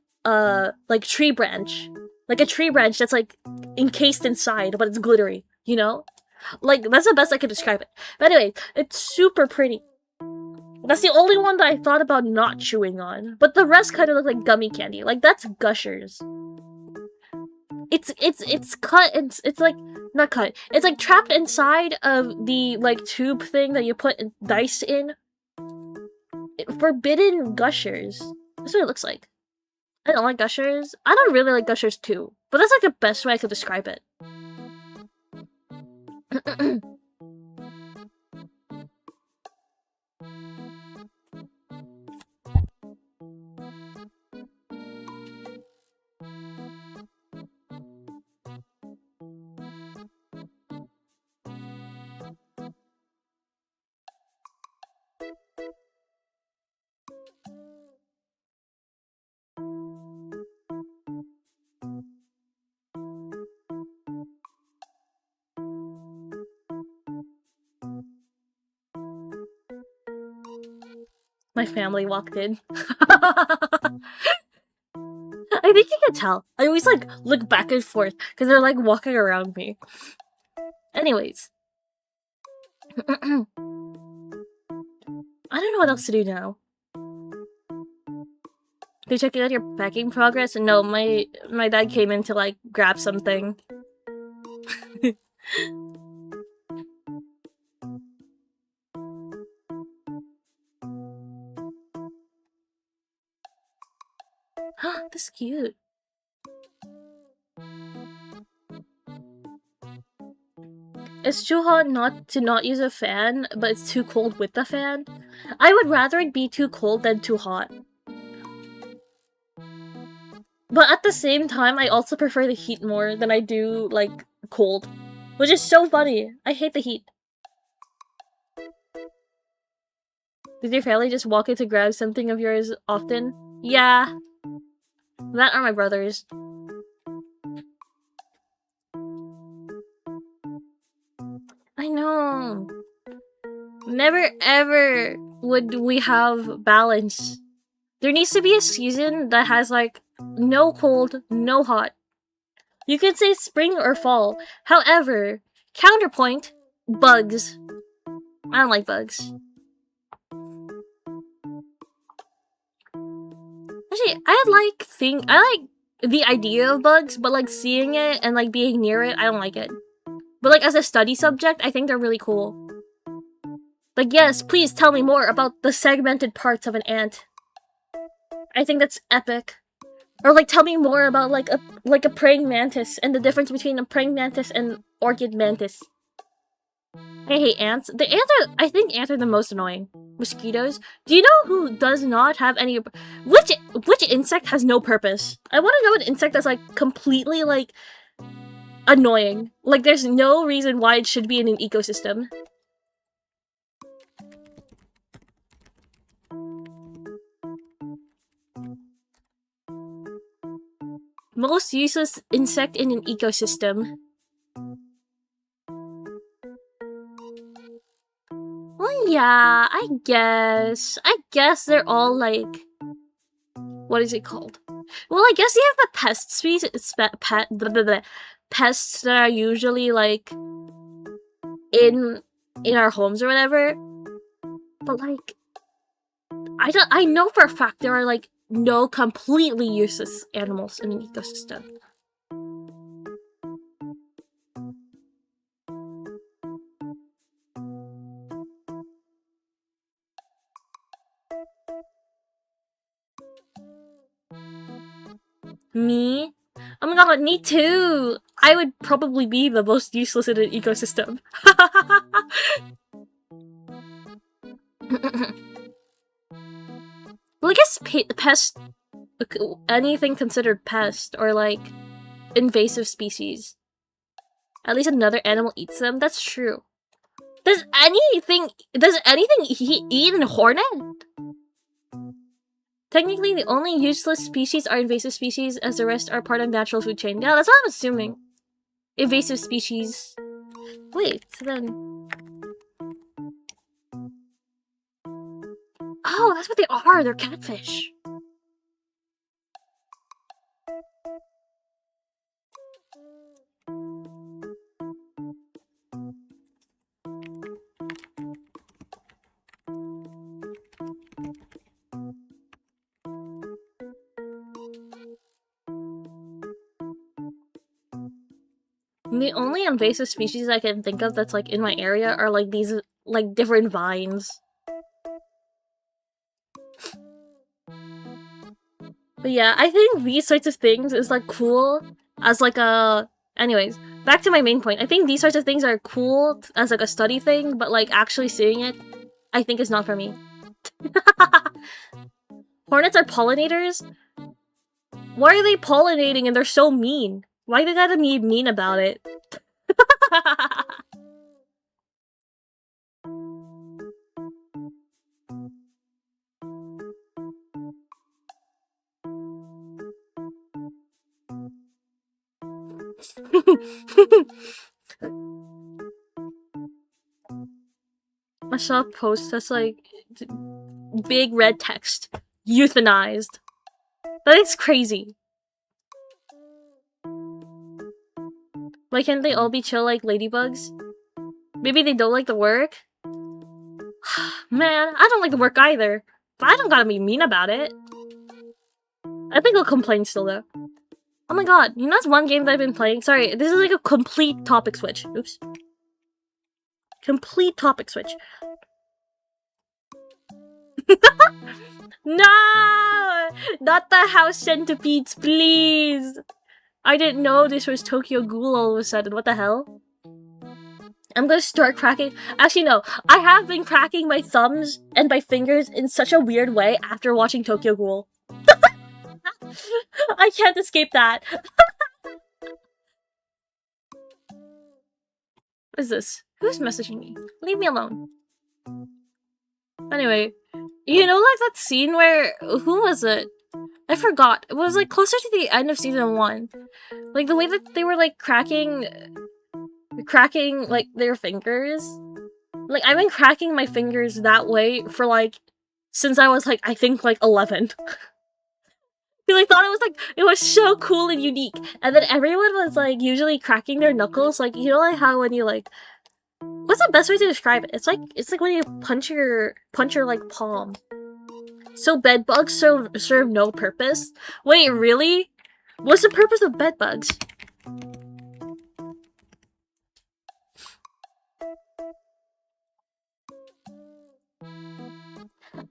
tree branch. Like a tree branch that's like encased inside, but it's glittery, you know? Like, that's the best I could describe it. But anyway, it's super pretty. That's the only one that I thought about not chewing on. But the rest kind of look like gummy candy. Like, that's gushers. It's cut, it's like, not cut, it's like trapped inside of the like tube thing that you put dice in. Forbidden gushers. That's what it looks like. I don't like gushers. I don't really like gushers too, but that's like the best way I could describe it. My family walked in. I think think you can tell. I always like look back and forth because they're like walking around me. Anyways. I don't know what else to do now. They checking out your packing progress? No, my dad came in to like grab something. That's cute. It's too hot not to not use a fan, but it's too cold with the fan. I would rather it be too cold than too hot. But at the same time, I also prefer the heat more than I do, like, cold. Which is so funny. I hate the heat. Did your family just walk in to grab something of yours often? Yeah. That are my brothers. I know. Never ever would we have balance. There needs to be a season that has like no cold, no hot. You could say spring or fall. However, counterpoint, bugs. I don't like bugs. Actually, I like the idea of bugs, but like seeing it and like being near it, I don't like it. But like as a study subject, I think they're really cool. Like, yes, please tell me more about the segmented parts of an ant. I think that's epic. Or like tell me more about like a praying mantis and the difference between a praying mantis and orchid mantis. I hate ants. I think ants are the most annoying. Mosquitoes. Do you know who does not have any? Which insect has no purpose? I want to know an insect that's like completely like annoying. Like there's no reason why it should be in an ecosystem. Most useless insect in an ecosystem. Well, yeah, I guess. They're all like... What is it called? Well, I guess you have the pest species... pests that are usually like... in our homes or whatever. But like... I know for a fact there are like no completely useless animals in an ecosystem. Me? Oh my god, me too! I would probably be the most useless in an ecosystem. Well, I guess pest... anything considered pest or like invasive species. At least another animal eats them. That's true. Does anything eat a hornet? Technically, the only useless species are invasive species, as the rest are part of natural food chain. Yeah, that's what I'm assuming. Invasive species. Wait, so then... Oh, that's what they are! They're catfish. The only invasive species I can think of that's like in my area are like these like different vines. But yeah, I think these sorts of things is like cool as like a... Anyways, back to my main point. I think these sorts of things are cool as like a study thing, but like actually seeing it, I think is not for me. Hornets are pollinators? Why are they pollinating and they're so mean? Why they gotta be mean about it? I saw a post that's like big red text. Euthanized. That is crazy. Why can't they all be chill like ladybugs? Maybe they don't like the work? Man, I don't like the work either. But I don't gotta be mean about it. I think I'll complain still though. Oh my god, you know that's one game that I've been playing? Sorry, this is like a complete topic switch. Oops. Complete topic switch. No! Not the house centipedes, please! I didn't know this was Tokyo Ghoul all of a sudden. What the hell? I'm gonna start cracking. Actually, no. I have been cracking my thumbs and my fingers in such a weird way after watching Tokyo Ghoul. I can't escape that. What is this? Who's messaging me? Leave me alone. Anyway, you know like that scene where... Who was it? I forgot. It was like closer to the end of season 1. Like the way that they were like cracking like their fingers. Like I've been cracking my fingers that way for like since I was like I think like 11. Because I thought it was so cool and unique. And then everyone was like usually cracking their knuckles, like you know like how when you like what's the best way to describe it? It's like when you punch your like palm. So bed bugs serve no purpose? Wait, really? What's the purpose of bed bugs?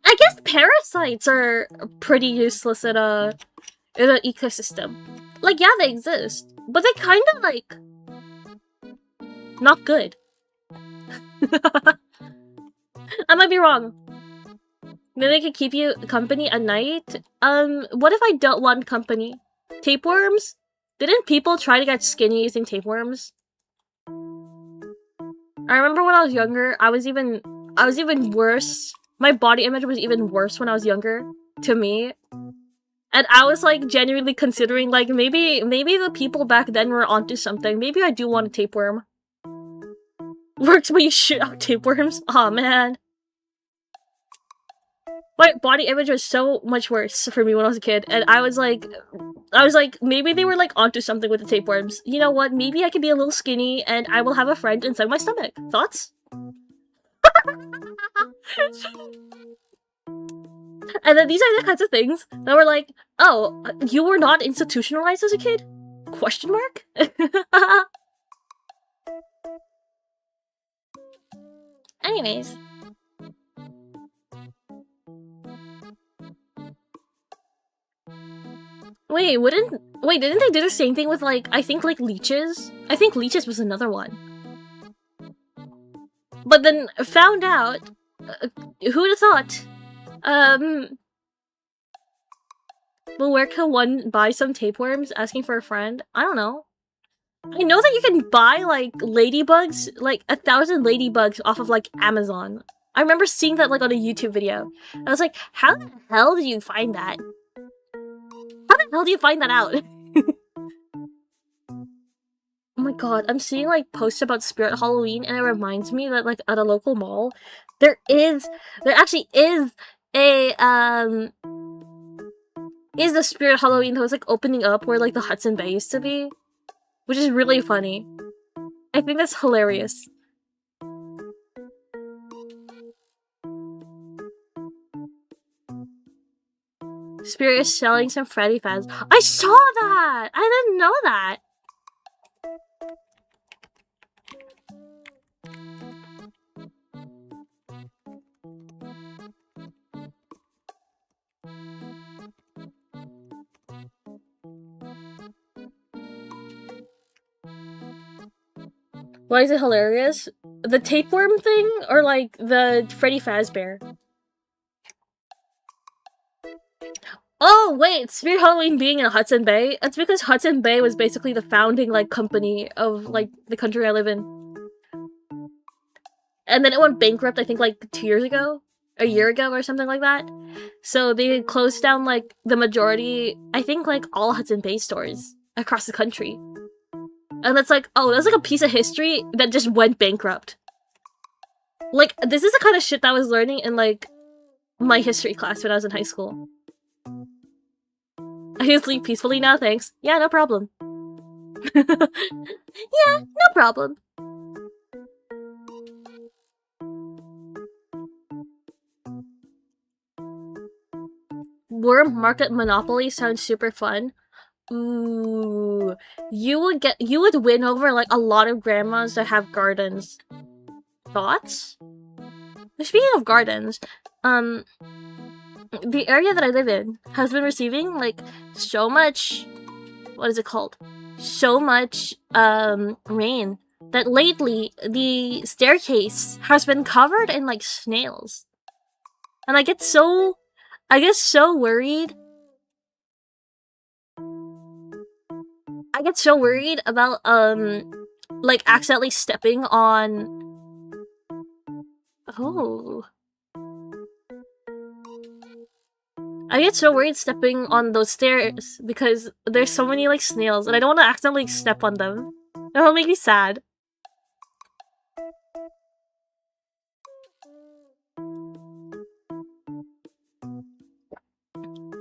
I guess parasites are pretty useless in an ecosystem. Like, yeah, they exist, but they kind of like not good. I might be wrong. Maybe they could keep you company at night. What if I don't want company? Tapeworms? Didn't people try to get skinny using tapeworms? I remember when I was younger, I was even worse. My body image was even worse when I was younger, to me. And I was like genuinely considering like maybe the people back then were onto something. Maybe I do want a tapeworm. Works when you shoot out tapeworms? Aw, man. My body image was so much worse for me when I was a kid, and I was like, maybe they were like onto something with the tapeworms. You know what? Maybe I could be a little skinny, and I will have a friend inside my stomach. Thoughts? And then these are the kinds of things that were like, oh, you were not institutionalized as a kid? Question mark? Anyways. Wait, didn't they do the same thing with like, I think like leeches? I think leeches was another one. But then found out, who'd have thought? Well, where can one buy some tapeworms? Asking for a friend? I don't know. I know that you can buy like ladybugs, like 1,000 ladybugs off of like Amazon. I remember seeing that like on a YouTube video. I was like, how the hell did you find that? How the hell do you find that out? Oh my god, I'm seeing like posts about Spirit Halloween and it reminds me that like at a local mall, there actually is a is the Spirit Halloween that was like opening up where like the Hudson Bay used to be. Which is really funny. I think that's hilarious. Spirit is selling some Freddy fans. I saw that! I didn't know that! Why is it hilarious? The tapeworm thing or like the Freddy Fazbear? Oh wait, Spirit Halloween being in Hudson Bay? That's because Hudson Bay was basically the founding like company of like the country I live in. And then it went bankrupt I think like 2 years ago? A year ago or something like that. So they closed down like the majority, I think like all Hudson Bay stores across the country. And that's like, oh, that's like a piece of history that just went bankrupt. Like, this is the kind of shit that I was learning in, like, my history class when I was in high school. I can sleep peacefully now, thanks. Yeah, no problem. Yeah, no problem. Worm Market Monopoly sounds super fun. Ooh, you would win over like a lot of grandmas that have gardens. Thoughts? Speaking of gardens, the area that I live in has been receiving like so much, what is it called? So much rain that lately the staircase has been covered in like snails. And I get so worried. I get so worried about like accidentally stepping on. Oh. I get so worried stepping on those stairs because there's so many like snails and I don't want to accidentally step on them. That'll make me sad.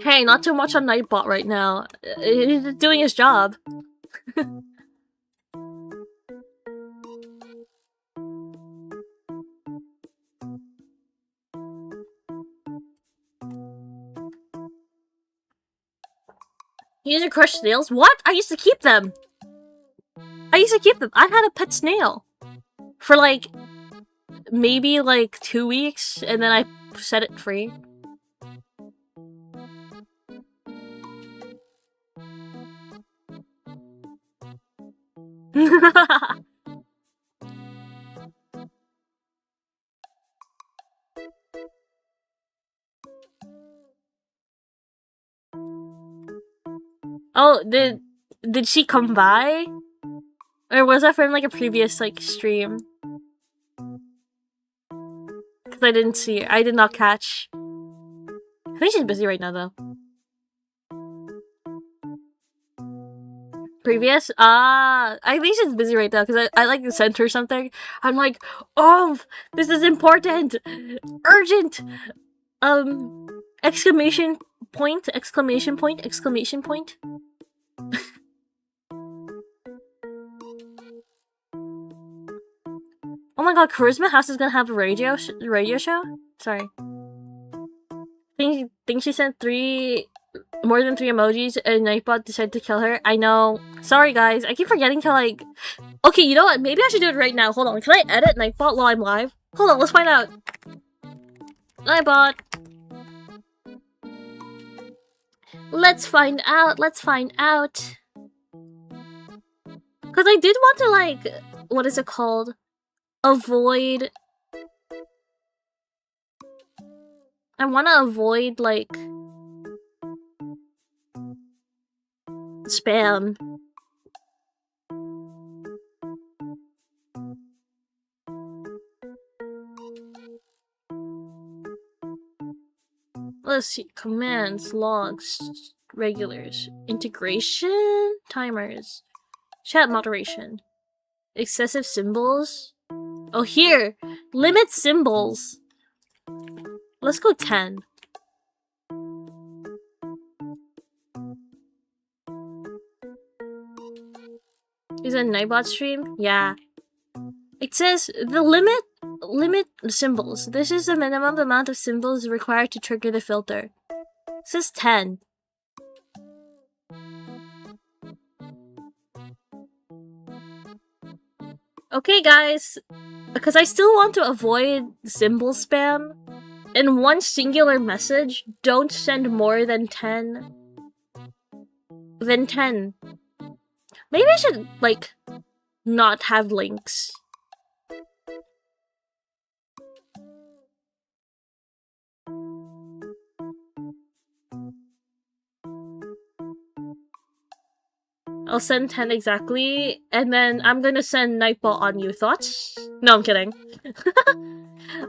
Hey, not too much on Nightbot right now. He's doing his job. You used to crush snails? What? I used to keep them! I had a pet snail. For like, maybe like 2 weeks, and then I set it free. Oh, did she come by? Or was that from like a previous like stream? Because I didn't see her. I did not catch. I think she's busy right now though. Previous? I think she's busy right now because I like sent her something. I'm like, oh, this is important! Urgent! Exclamation point, exclamation point, exclamation point. Oh my god, Charisma House is gonna have a radio show? Sorry. Think she sent more than 3 emojis and Nightbot decided to kill her. I know. Sorry guys, I keep forgetting to like... Okay, you know what? Maybe I should do it right now. Hold on, can I edit Nightbot while I'm live? Hold on, let's find out. Nightbot. Let's find out. Because I did want to like... What is it called? Avoid... I want to avoid like... spam. Let's see. Commands, logs, regulars, integration, timers, chat moderation, excessive symbols. Oh, here! Limit symbols. Let's go 10. Is it a Nightbot stream? Yeah. It says the limit symbols. This is the minimum amount of symbols required to trigger the filter. It says 10. Okay guys, because I still want to avoid symbol spam, in one singular message, don't send more than 10. Maybe I should, like, not have links. I'll send 10 exactly, and then I'm gonna send Nightball on you. Thoughts? No, I'm kidding.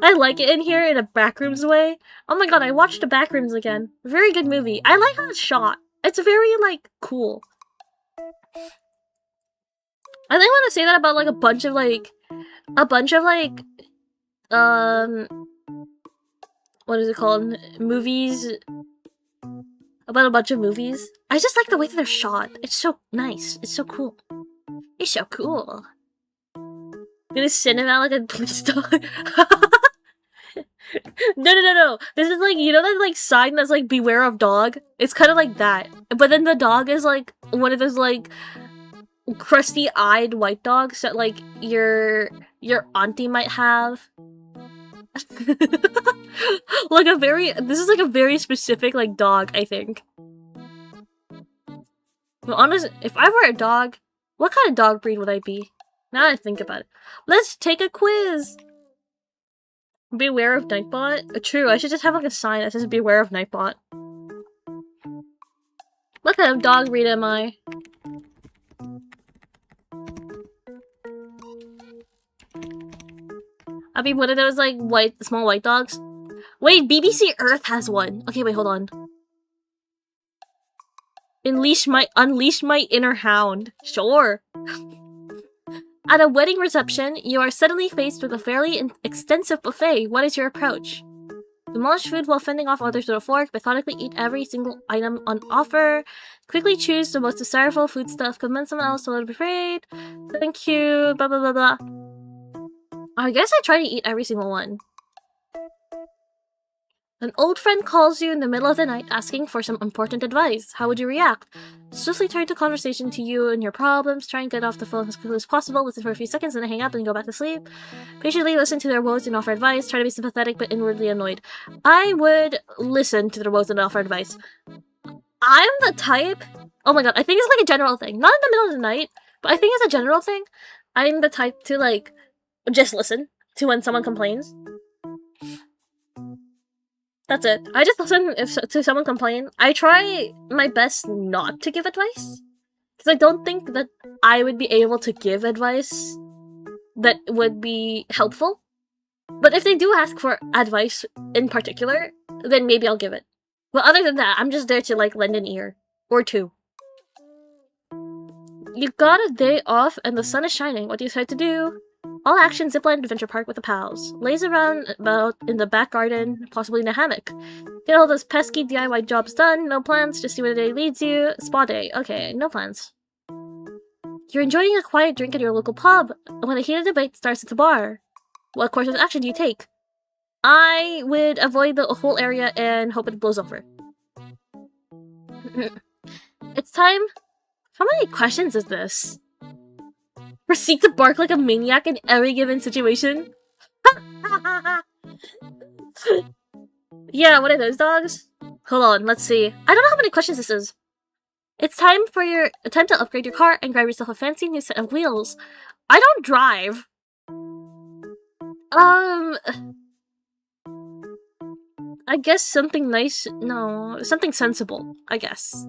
I like it in here in a Backrooms way. Oh my god, I watched the Backrooms again. Very good movie. I like how it's shot. It's very, like, cool. I think I want to say that about, like, a bunch of, what is it called? Movies. About a bunch of movies. I just like the way that they're shot. It's so nice. It's so cool. You're so cool. Gonna send him out like a police dog. No. This is like, you know that like sign that's like beware of dog? It's kind of like that. But then the dog is like one of those like crusty-eyed white dogs that like your auntie might have. Like this is like a very specific like dog, I think. But honestly, if I were a dog, what kind of dog breed would I be? Now that I think about it. Let's take a quiz! Beware of Nightbot? True, I should just have like a sign that says beware of Nightbot. What kind of dog breed am I? I'll be one of those like small white dogs. Wait, BBC Earth has one. Okay, wait, hold on. Unleash my inner hound. Sure. At a wedding reception, you are suddenly faced with a fairly extensive buffet. What is your approach? Demolish food while fending off others with a fork. Methodically eat every single item on offer. Quickly choose the most desirable foodstuff. Convince someone else to let it be afraid. Thank you. Blah blah blah blah. I guess I try to eat every single one. An old friend calls you in the middle of the night asking for some important advice. How would you react? Swiftly turn the conversation to you and your problems. Try and get off the phone as quickly as possible. Listen for a few seconds, then hang up and go back to sleep. Patiently listen to their woes and offer advice. Try to be sympathetic but inwardly annoyed. I would listen to their woes and offer advice. I'm the type... Oh my god, I think it's like a general thing. Not in the middle of the night, but I think it's a general thing. I'm the type to like... just listen to when someone complains. That's it. I just listen to someone complain. I try my best not to give advice. Because I don't think that I would be able to give advice that would be helpful. But if they do ask for advice in particular, then maybe I'll give it. But other than that, I'm just there to like lend an ear. Or two. You got a day off and the sun is shining. What do you decide to do? All action zipline adventure park with the pals. Laze around about in the back garden, possibly in a hammock. Get all those pesky DIY jobs done. No plans, just see where the day leads you. Spa day. Okay, no plans. You're enjoying a quiet drink at your local pub when a heated debate starts at the bar. What course of action do you take? I would avoid the whole area and hope it blows over. It's time. How many questions is this? Proceed to bark like a maniac in every given situation? Yeah, what are those dogs? Hold on, let's see. I don't know how many questions this is. It's time to upgrade your car and grab yourself a fancy new set of wheels. I don't drive. I guess something nice. No, something sensible, I guess.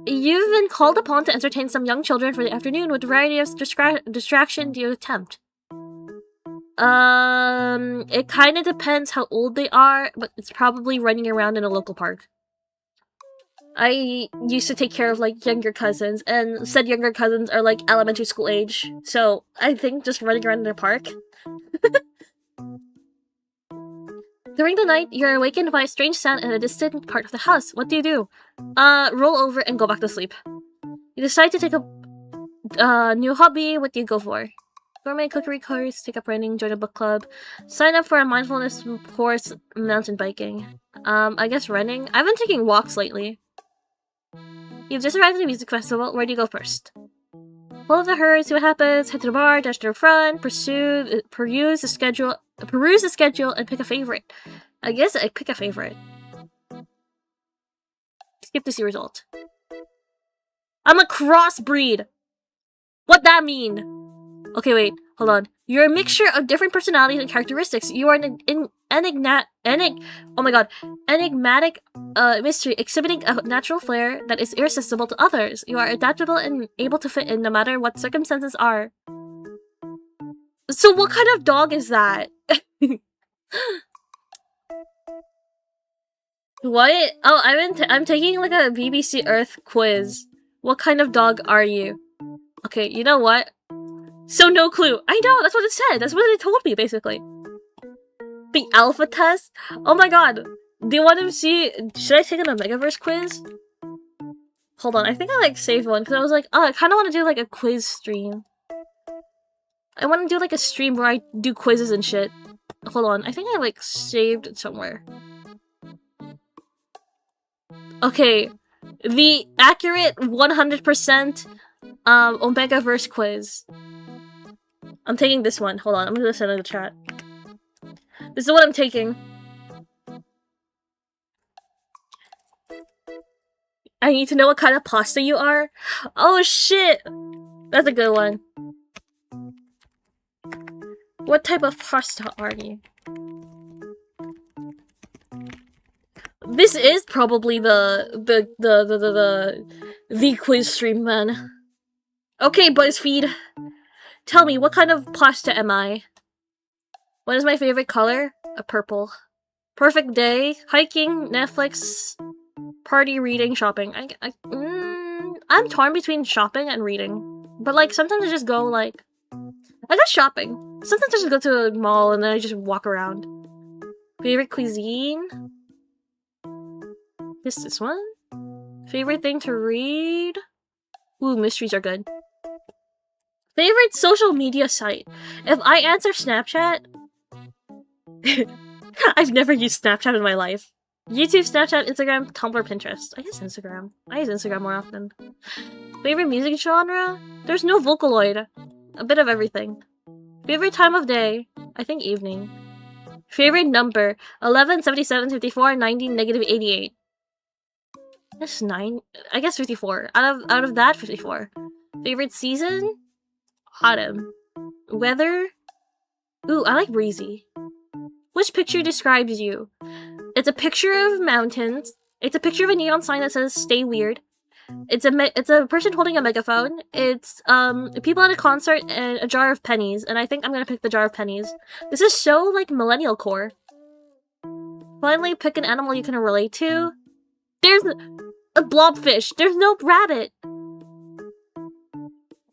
You've been called upon to entertain some young children for the afternoon. What variety of distraction do you attempt? It kind of depends how old they are, but it's probably running around in a local park. I used to take care of, like, younger cousins, and said younger cousins are, like, elementary school age, so I think just running around in a park. During the night, you're awakened by a strange sound in a distant part of the house. What do? Roll over and go back to sleep. You decide to take a new hobby. What do you go for? Gourmet cookery course, take up running, join a book club, sign up for a mindfulness course, mountain biking. I guess running? I've been taking walks lately. You've just arrived at a music festival. Where do you go first? Follow the herd, see what happens, head to the bar, dash to the front, peruse the schedule, and pick a favorite. I guess I pick a favorite. Skip to see result. I'm a crossbreed! What'd that mean? Okay, wait, hold on. You're a mixture of different personalities and characteristics. You are an enigmatic mystery exhibiting a natural flair that is irresistible to others. You are adaptable and able to fit in no matter what circumstances are. So what kind of dog is that? What? Oh, I'm taking like a BBC Earth quiz. What kind of dog are you? Okay, you know what? So no clue. I know, that's what it said. That's what it told me, basically. The alpha test? Oh my god. Do you want to see... Should I take an Omegaverse quiz? Hold on, I think I like saved one because I was like, oh, I kind of want to do like a quiz stream. I want to do like a stream where I do quizzes and shit. Hold on, I think I like saved it somewhere. Okay, the accurate 100% Omegaverse quiz. I'm taking this one. Hold on, I'm gonna send it in the chat. This is what I'm taking. I need to know what kind of pasta you are. Oh shit! That's a good one. What type of pasta are you? This is probably the quiz stream, man. Okay, BuzzFeed. Tell me, what kind of pasta am I? What is my favorite color? A purple. Perfect day. Hiking, Netflix, party, reading, shopping. I'm torn between shopping and reading. But like, sometimes I just go like... I guess shopping. Sometimes I just go to a mall and then I just walk around. Favorite cuisine? This one? Favorite thing to read? Ooh, mysteries are good. Favorite social media site? If I answer Snapchat... I've never used Snapchat in my life. YouTube, Snapchat, Instagram, Tumblr, Pinterest. I guess Instagram. I use Instagram more often. Favorite music genre? There's no Vocaloid. A bit of everything. Favorite time of day? I think evening. Favorite number? 11, 77, 54, 90, negative 88. That's 9. I guess 54. Out of that, 54. Favorite season? Autumn. Weather? Ooh, I like breezy. Which picture describes you? It's a picture of mountains. It's a picture of a neon sign that says "Stay weird." It's a person holding a megaphone. It's people at a concert and a jar of pennies. And I think I'm gonna pick the jar of pennies. This is so like millennial core. Finally, pick an animal you can relate to. There's a blobfish. There's no rabbit.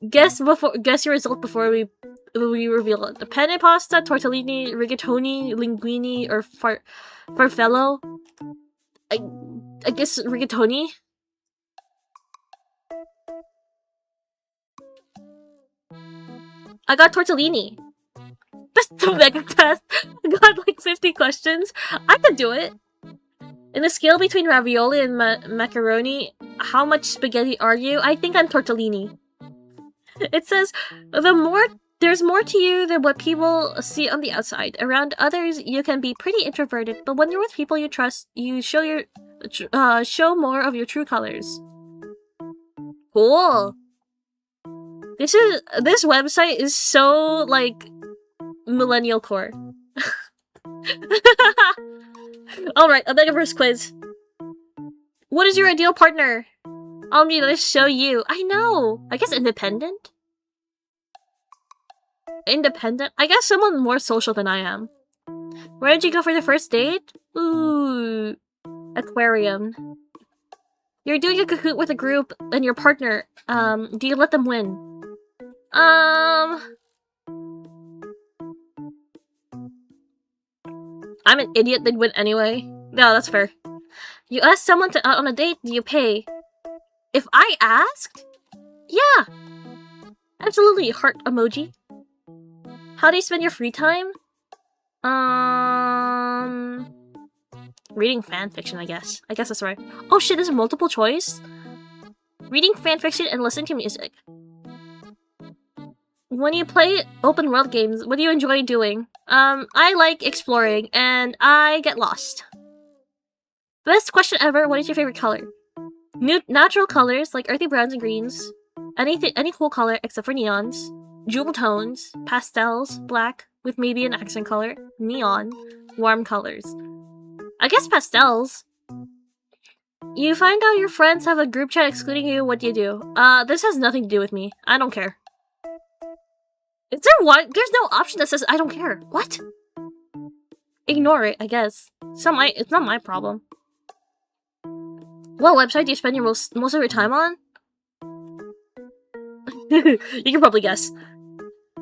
Guess your result before we reveal it. The penne pasta, tortellini, rigatoni, linguine, or farfello. I guess rigatoni. I got tortellini. That's the mega test. I got like 50 questions. I could do it. In a scale between ravioli and macaroni, how much spaghetti are you? I think I'm tortellini. It says, there's more to you than what people see on the outside. Around others, you can be pretty introverted, but when you're with people you trust, you show more of your true colors. Cool. This website is so like millennial core. All right, a Megaverse quiz. What is your ideal partner? I'll need to show you. I know. I guess independent? Independent? I guess someone more social than I am. Where did you go for the first date? Ooh. Aquarium. You're doing a Kahoot with a group and your partner. Do you let them win? I'm an idiot, they'd win anyway. No, that's fair. You ask someone to out on a date, do you pay? If I asked? Yeah! Absolutely, heart emoji. How do you spend your free time? Reading fanfiction, I guess. I guess that's right. Oh shit, there's a multiple choice? Reading fanfiction and listening to music. When you play open world games, what do you enjoy doing? I like exploring, and I get lost. Best question ever, what is your favorite color? Natural colors, like earthy browns and greens. Any cool color except for neons. Jewel tones, pastels, black, with maybe an accent color, neon, warm colors. I guess pastels. You find out your friends have a group chat excluding you, what do you do? This has nothing to do with me. I don't care. Is there one? There's no option that says I don't care. What? Ignore it, I guess. It's not my problem. What website do you spend your most of your time on? You can probably guess.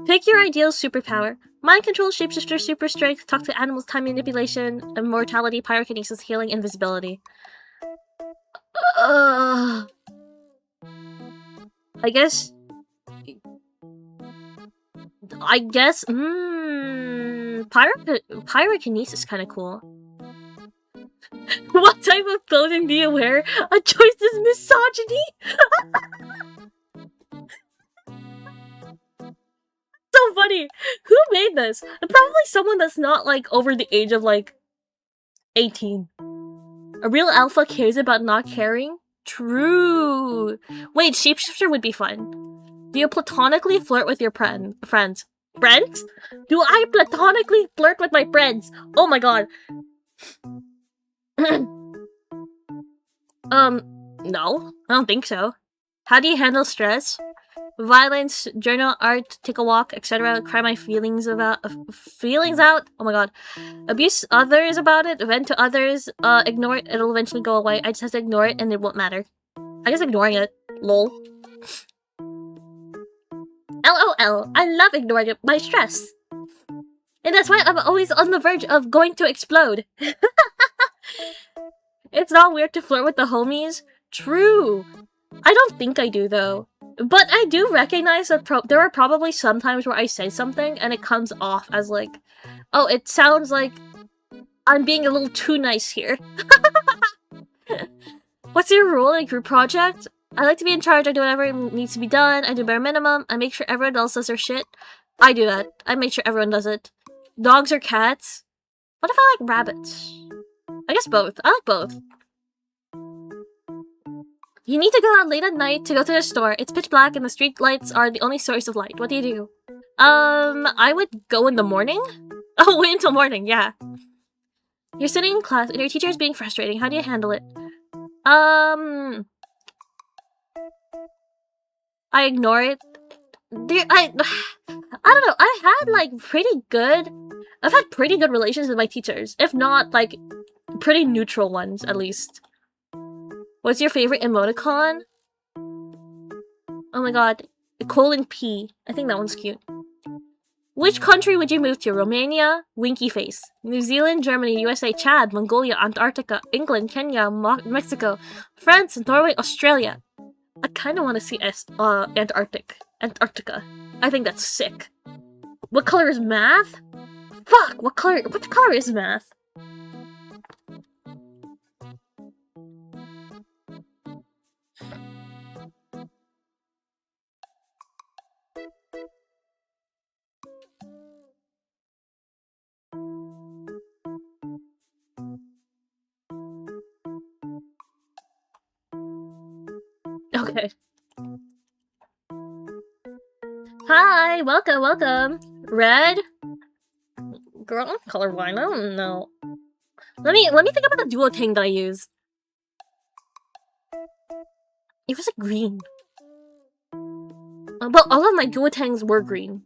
Pick your ideal superpower. Mind control, shapeshifter, super strength, talk to animals, time manipulation, immortality, pyrokinesis, healing, invisibility. I guess... pyrokinesis is kind of cool. What type of clothing do you wear? A choice is misogyny? So funny! Who made this? Probably someone that's not, like, over the age of, like, 18. A real alpha cares about not caring? True! Wait, shapeshifter would be fun. Do you platonically flirt with your friends? Friends? Do I platonically flirt with my friends? Oh my god. No. I don't think so. How do you handle stress? Violence, journal, art, take a walk, etc. Cry my feelings out. Oh my god. Abuse others about it, vent to others, ignore it, it'll eventually go away. I just have to ignore it and it won't matter. I guess ignoring it. Lol. LOL. I love ignoring my stress. And that's why I'm always on the verge of going to explode. It's not weird to flirt with the homies. True. I don't think I do though. But I do recognize that there are probably some times where I say something and it comes off as like, oh, it sounds like I'm being a little too nice here. What's your role in a group project? I like to be in charge. I do whatever needs to be done. I do bare minimum. I make sure everyone else does their shit. I do that. I make sure everyone does it. Dogs or cats? What if I like rabbits? I guess both. I like both. You need to go out late at night to go to the store. It's pitch black and the street lights are the only source of light. What do you do? I would go in the morning? Oh, wait until morning, yeah. You're sitting in class and your teacher is being frustrating. How do you handle it? I ignore it. I don't know. I've had pretty good relations with my teachers. If not, like, pretty neutral ones, at least. What's your favorite emoticon? Oh my god. :P. I think that one's cute. Which country would you move to? Romania? Winky face. New Zealand, Germany, USA, Chad, Mongolia, Antarctica, England, Kenya, Mexico, France, Norway, Australia. I kind of want to see Antarctica. I think that's sick. What color is math? Fuck, what color is math? Okay. Hi, welcome. Red? Girl, I'm colorblind. I don't know. Let me think about the duo thing that I use. It was like green. But all of my duotangs were green.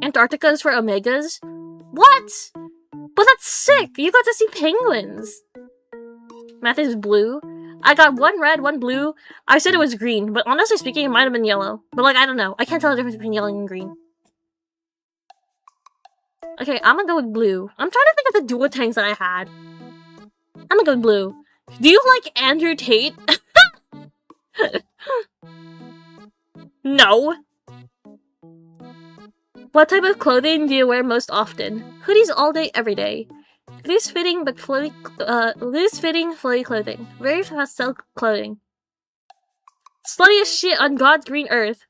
Antarctica is for omegas? What? But that's sick! You got to see penguins! Math is blue. I got one red, one blue. I said it was green, but honestly speaking, it might have been yellow. But like, I don't know. I can't tell the difference between yellow and green. Okay, I'm gonna go with blue. I'm trying to think of the duotangs that I had. I'm gonna go with blue. Do you like Andrew Tate? No. What type of clothing do you wear most often? Hoodies all day, every day. Loose-fitting but flowy, flowy clothing. Very pastel clothing. Sluttiest shit on God's green earth.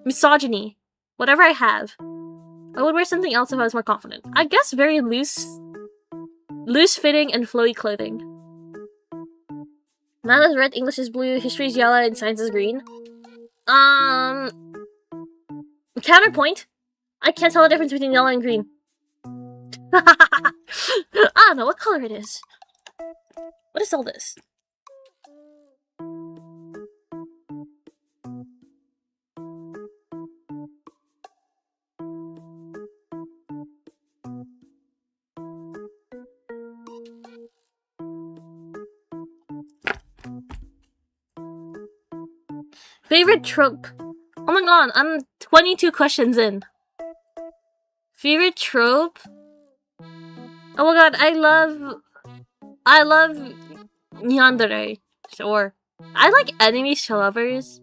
Misogyny. Whatever I have. I would wear something else if I was more confident. I guess very loose-fitting and flowy clothing. Math is red, English is blue, history is yellow, and science is green. Counterpoint. I can't tell the difference between yellow and green. I don't know what color it is. What is all this? Favorite trope? Oh my god, I'm 22 questions in. Favorite trope? Oh my god, I love yandere. Sure. I like enemies to lovers.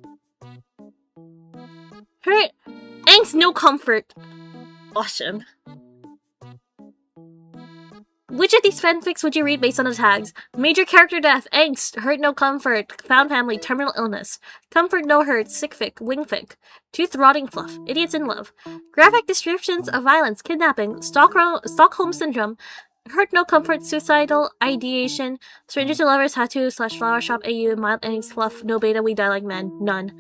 Hurt. Angst, no comfort. Awesome. Which of these fanfics would you read based on the tags? Major character death, angst, hurt no comfort, found family, terminal illness, comfort no hurt, sick fic, wing fic, tooth rotting fluff, idiots in love, graphic descriptions of violence, kidnapping, Stockholm syndrome, hurt no comfort, suicidal ideation, stranger to lovers, tattoo / flower shop AU, mild angst, fluff, no beta, we die like men, none.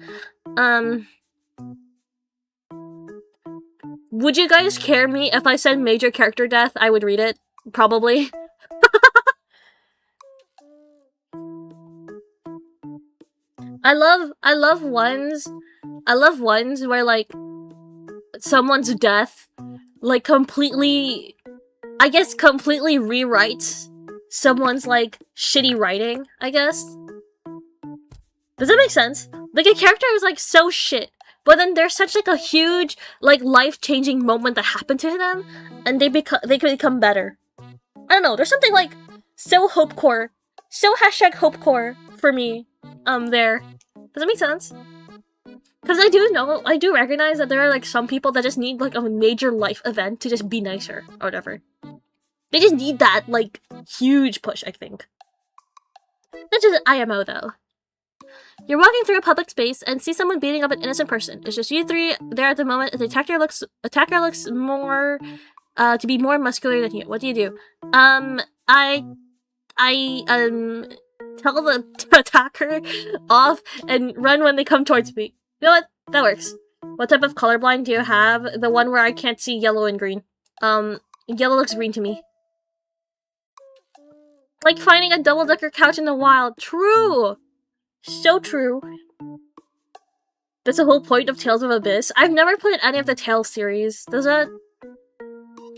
Would you guys care me if I said major character death? I would read it. Probably. I love ones where like someone's death like completely rewrites someone's like shitty writing, I guess. Does that make sense? Like a character is like so shit, but then there's such like a huge like life-changing moment that happened to them and they can become better. I don't know, there's something like so hopecore, so #hopecore for me, there. Does that make sense? Because I do recognize that there are like some people that just need like a major life event to just be nicer, or whatever. They just need that, like, huge push, I think. That's just IMO though. You're walking through a public space and see someone beating up an innocent person. It's just you three there at the moment, and the attacker looks more to be more muscular than you. What do you do? I tell the attacker off and run when they come towards me. You know what? That works. What type of colorblind do you have? The one where I can't see yellow and green. Yellow looks green to me. Like finding a double-decker couch in the wild. True! So true. That's the whole point of Tales of Abyss. I've never played any of the Tales series. Does that...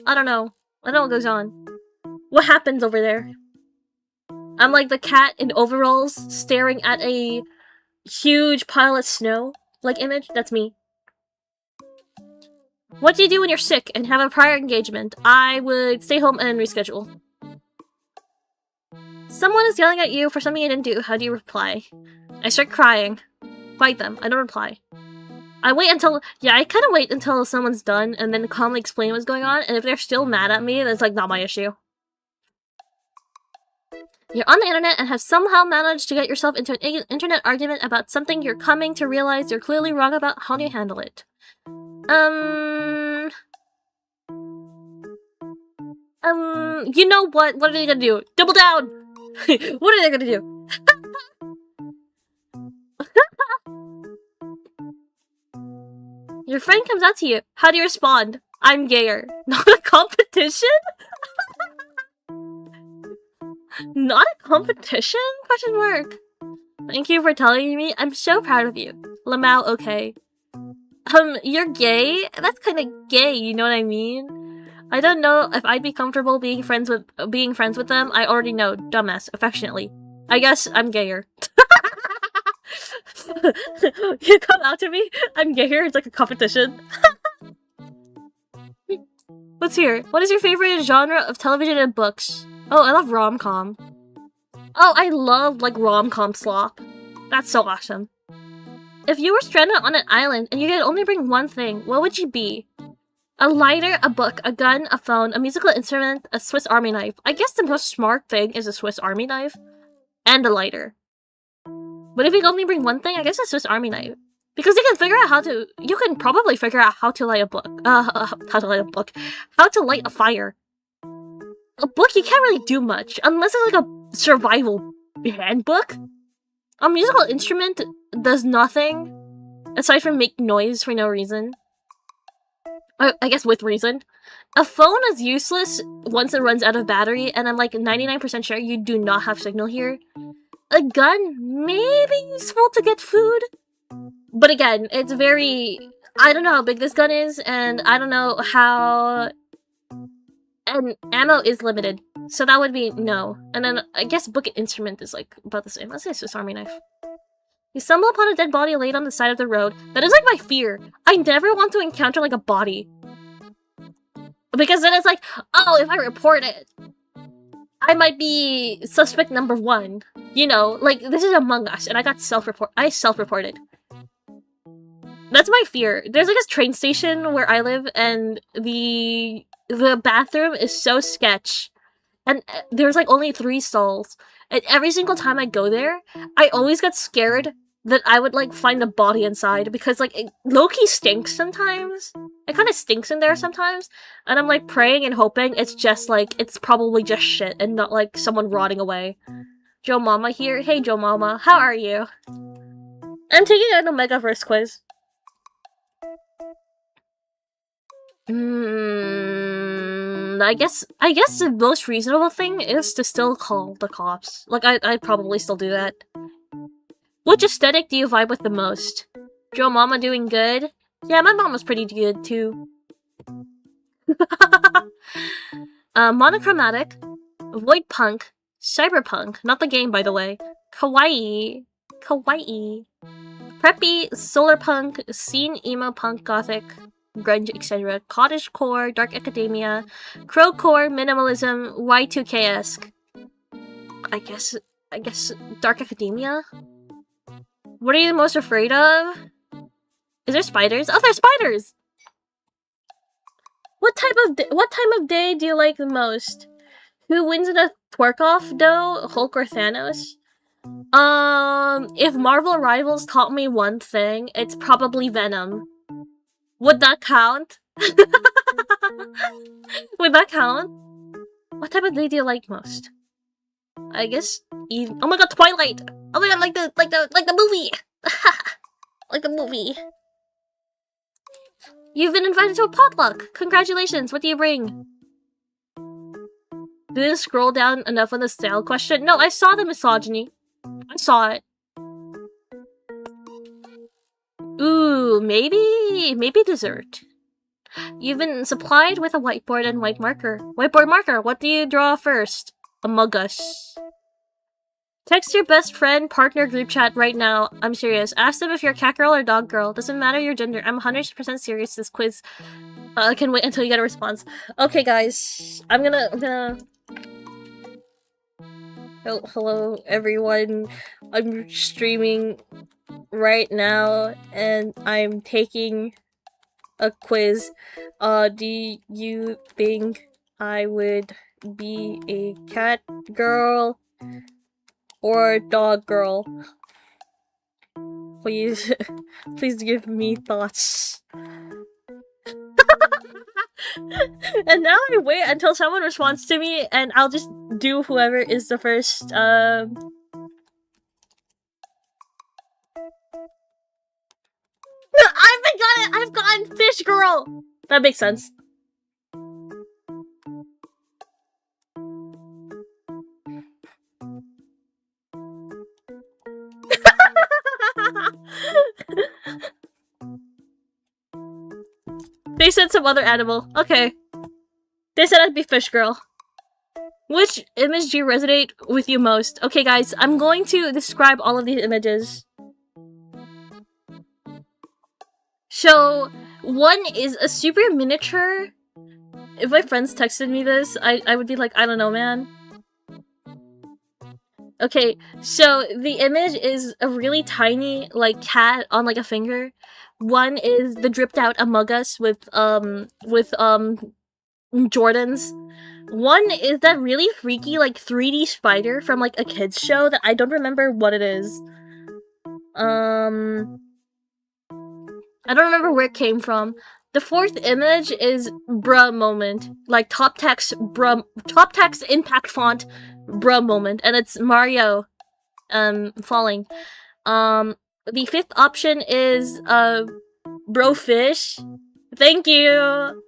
I don't know. I don't know what goes on. What happens over there? I'm like the cat in overalls staring at a huge pile of snow. Like image? That's me. What do you do when you're sick and have a prior engagement? I would stay home and reschedule. Someone is yelling at you for something you didn't do. How do you reply? I start crying. Fight them. I don't reply. I wait until... Yeah, I kind of wait until someone's done and then calmly explain what's going on. And if they're still mad at me, that's like not my issue. You're on the internet and have somehow managed to get yourself into an internet argument about something you're coming to realize you're clearly wrong about. How do you handle it? You know what? What are they gonna do? Double down! What are they gonna do? Your friend comes out to you. How do you respond? I'm gayer. Not a competition? Not a competition? Question mark. Thank you for telling me. I'm so proud of you. Lamau, okay. You're gay? That's kind of gay, you know what I mean? I don't know if I'd be comfortable being friends with them. I already know. Dumbass. Affectionately. I guess I'm gayer. You come out to me? I'm gayer. It's like a competition. What's here? What is your favorite genre of television and books? Oh, I love rom-com. Oh, I love, like, rom-com slop. That's so awesome. If you were stranded on an island and you could only bring one thing, what would you be? A lighter, a book, a gun, a phone, a musical instrument, a Swiss Army knife. I guess the most smart thing is a Swiss Army knife. And a lighter. But if you could only bring one thing, I guess a Swiss Army knife. Because you can figure out how to... You can probably figure out how to light a book. How to light a book. How to light a fire. A book, you can't really do much. Unless it's like a survival handbook. A musical instrument does nothing. Aside from make noise for no reason. I guess with reason. A phone is useless once it runs out of battery. And I'm like 99% sure you do not have signal here. A gun may be useful to get food. But again, it's very... I don't know how big this gun is. And I don't know how... And ammo is limited. So that would be no. And then I guess book and instrument is like about the same. Let's say Swiss Army knife. You stumble upon a dead body laid on the side of the road. That is like my fear. I never want to encounter like a body. Because then it's like, oh, if I report it, I might be suspect number 1. You know, like, this is Among Us, and I self-reported. That's my fear. There's like a train station where I live, and the bathroom is so sketch. And there's like only 3 stalls. And every single time I go there, I always get scared that I would like find a body inside, because like it low-key stinks sometimes. It kind of stinks in there sometimes, and I'm like praying and hoping it's just like, it's probably just shit and not like someone rotting away. Joe Mama here. Hey Joe Mama, how are you? I'm taking an Omegaverse quiz. I guess the most reasonable thing is to still call the cops. Like, I'd probably still do that. Which aesthetic do you vibe with the most? Joe Mama doing good? Yeah, my mom was pretty good too. Monochromatic, void punk, cyberpunk, not the game by the way, kawaii, preppy, solar punk, scene, emo punk, gothic, grunge, etc., cottagecore, dark academia, crowcore, minimalism, Y2K-esque. I guess dark academia? What are you most afraid of? Is there spiders? Oh, there's spiders! What time of day do you like the most? Who wins in a twerk-off though? Hulk or Thanos? If Marvel Rivals taught me one thing, it's probably Venom. Would that count? Would that count? What type of day do you like most? I guess oh my god, Twilight! Oh my god, like the movie! Like the movie. You've been invited to a potluck! Congratulations, what do you bring? Didn't scroll down enough on the style question? No, I saw the misogyny. I saw it. Ooh, maybe dessert. You've been supplied with a whiteboard and white marker. Whiteboard marker, what do you draw first? Among Us. Text your best friend, partner, group chat right now. I'm serious. Ask them if you're cat girl or dog girl. Doesn't matter your gender. I'm 100% serious. This quiz can wait until you get a response. Okay, guys. I'm gonna... Hello, everyone. I'm streaming right now, and I'm taking a quiz. Do you think I would be a cat girl or dog girl? Please, please give me thoughts. And now I wait until someone responds to me, and I'll just do whoever is the first, I've gotten fish girl! That makes sense. They said some other animal. Okay. They said I'd be fish girl. Which image do you resonate with you most? Okay, guys, I'm going to describe all of these images. So, one is a super miniature. If my friends texted me this, I would be like, I don't know, man. Okay, so the image is a really tiny, like, cat on, like, a finger. One is the dripped out Among Us with Jordans. One is that really freaky, like, 3D spider from, like, a kid's show that I don't remember what it is. I don't remember where it came from. The fourth image is bruh moment. Like, top text impact font bruh moment. And it's Mario, falling. The fifth option is, brofish. Thank you!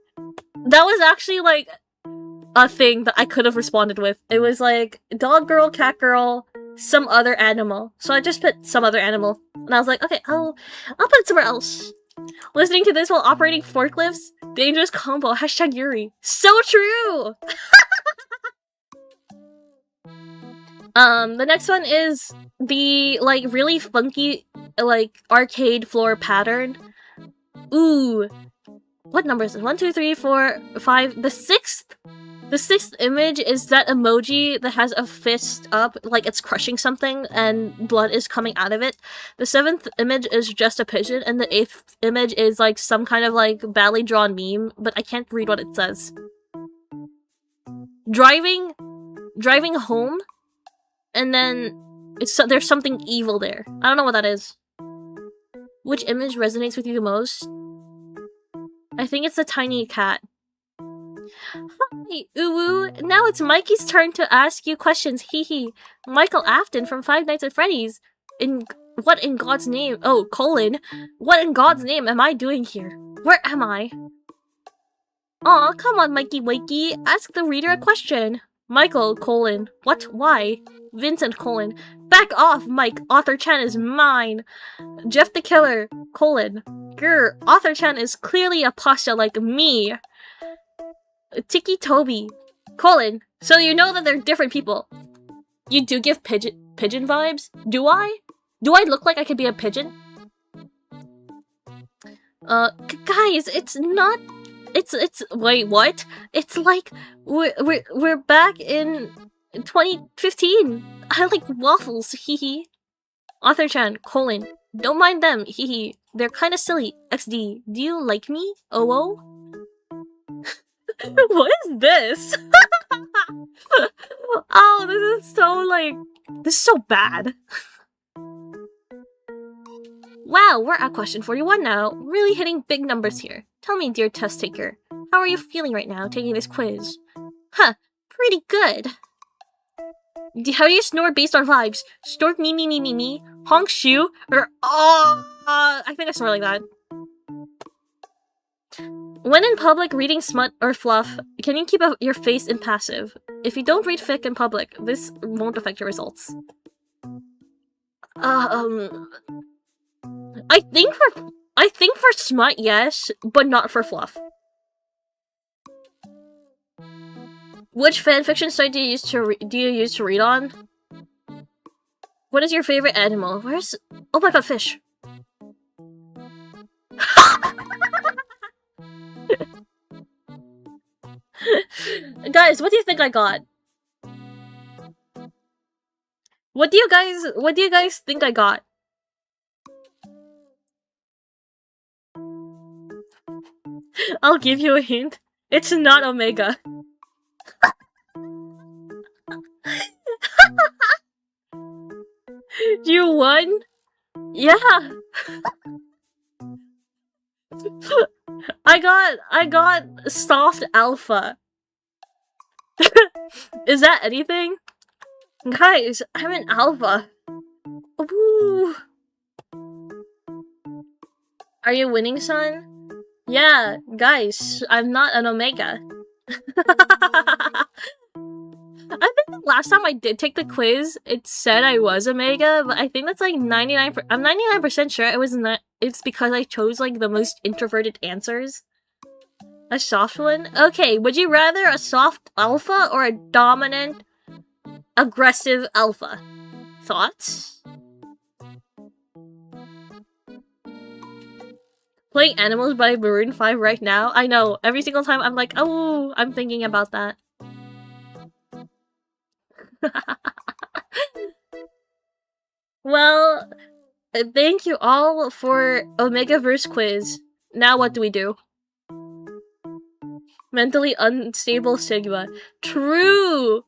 That was actually, like, a thing that I could have responded with. It was like, dog girl, cat girl, some other animal. So I just put some other animal. And I was like, okay, I'll put it somewhere else. Listening to this while operating forklifts? Dangerous combo. Hashtag Yuri. So true! The next one is the, like, really funky, like, arcade floor pattern. Ooh. What number is this? 1, 2, 3, 4, 5. The The 6th image is that emoji that has a fist up, like it's crushing something and blood is coming out of it. The 7th image is just a pigeon, and the 8th image is like some kind of like badly drawn meme, but I can't read what it says. Driving home, and then there's something evil there. I don't know what that is. Which image resonates with you the most? I think it's the tiny cat. Hi, Uwu. Now it's Mikey's turn to ask you questions. Hee. Michael Afton from Five Nights at Freddy's. What in God's name? Oh, colon. What in God's name am I doing here? Where am I? Aw, come on, Mikey Wakey. Ask the reader a question. Michael, colon. What? Why? Vincent, colon. Back off, Mike. Author Chan is mine. Jeff the Killer, colon. Grr, Author Chan is clearly a pasta like me. Tiki Toby, colon. So you know that they're different people. You do give pigeon vibes? Do I? Do I look like I could be a pigeon? Guys, it's not. It's wait, what? It's like we're back in 2015. I like waffles, hee. Author Chan, colon. Don't mind them, hee. They're kind of silly. XD, do you like me? Oh. What is this? Oh, this is so like, this is so bad. Wow, we're at question 41 now. Really hitting big numbers here. Tell me, dear test taker, how are you feeling right now taking this quiz? Huh, pretty good. How do you snore based on vibes? Snort me, honk shoe, or I think I snore like that. When in public reading smut or fluff, can you keep your face impassive? If you don't read fic in public, this won't affect your results. I think for smut, yes, but not for fluff. Which fanfiction site do you use to read on? What is your favorite animal? Where's... Oh my god, fish! Guys, what do you think I got? What do you guys think I got? I'll give you a hint. It's not Omega. You won? Yeah. I got soft alpha. Is that anything? Guys, I'm an alpha. Ooh. Are you winning, son? Yeah, guys, I'm not an omega. I think the last time I did take the quiz, it said I was omega, but I think that's like 99%. I'm 99% sure it was not. It's because I chose like the most introverted answers. A soft one? Okay, would you rather a soft alpha or a dominant, aggressive alpha? Thoughts? Playing Animals by Maroon 5 right now? I know, every single time I'm like, oh, I'm thinking about that. Well, thank you all for Omegaverse quiz. Now what do we do? Mentally unstable Sigma. True!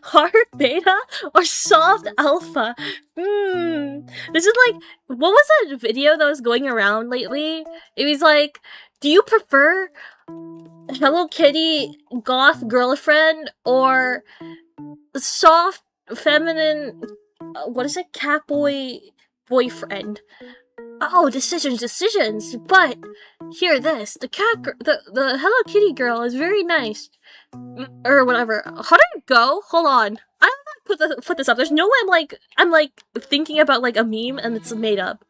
Hard beta or soft alpha? This is like, what was that video that was going around lately? It was like, do you prefer Hello Kitty goth girlfriend or soft feminine, what is it, cat boyfriend? Oh, decisions, but hear this, the Hello Kitty girl is very nice. Or whatever. How did it go? Hold on. I'm gonna put this up. There's no way I'm like thinking about like a meme and it's made up.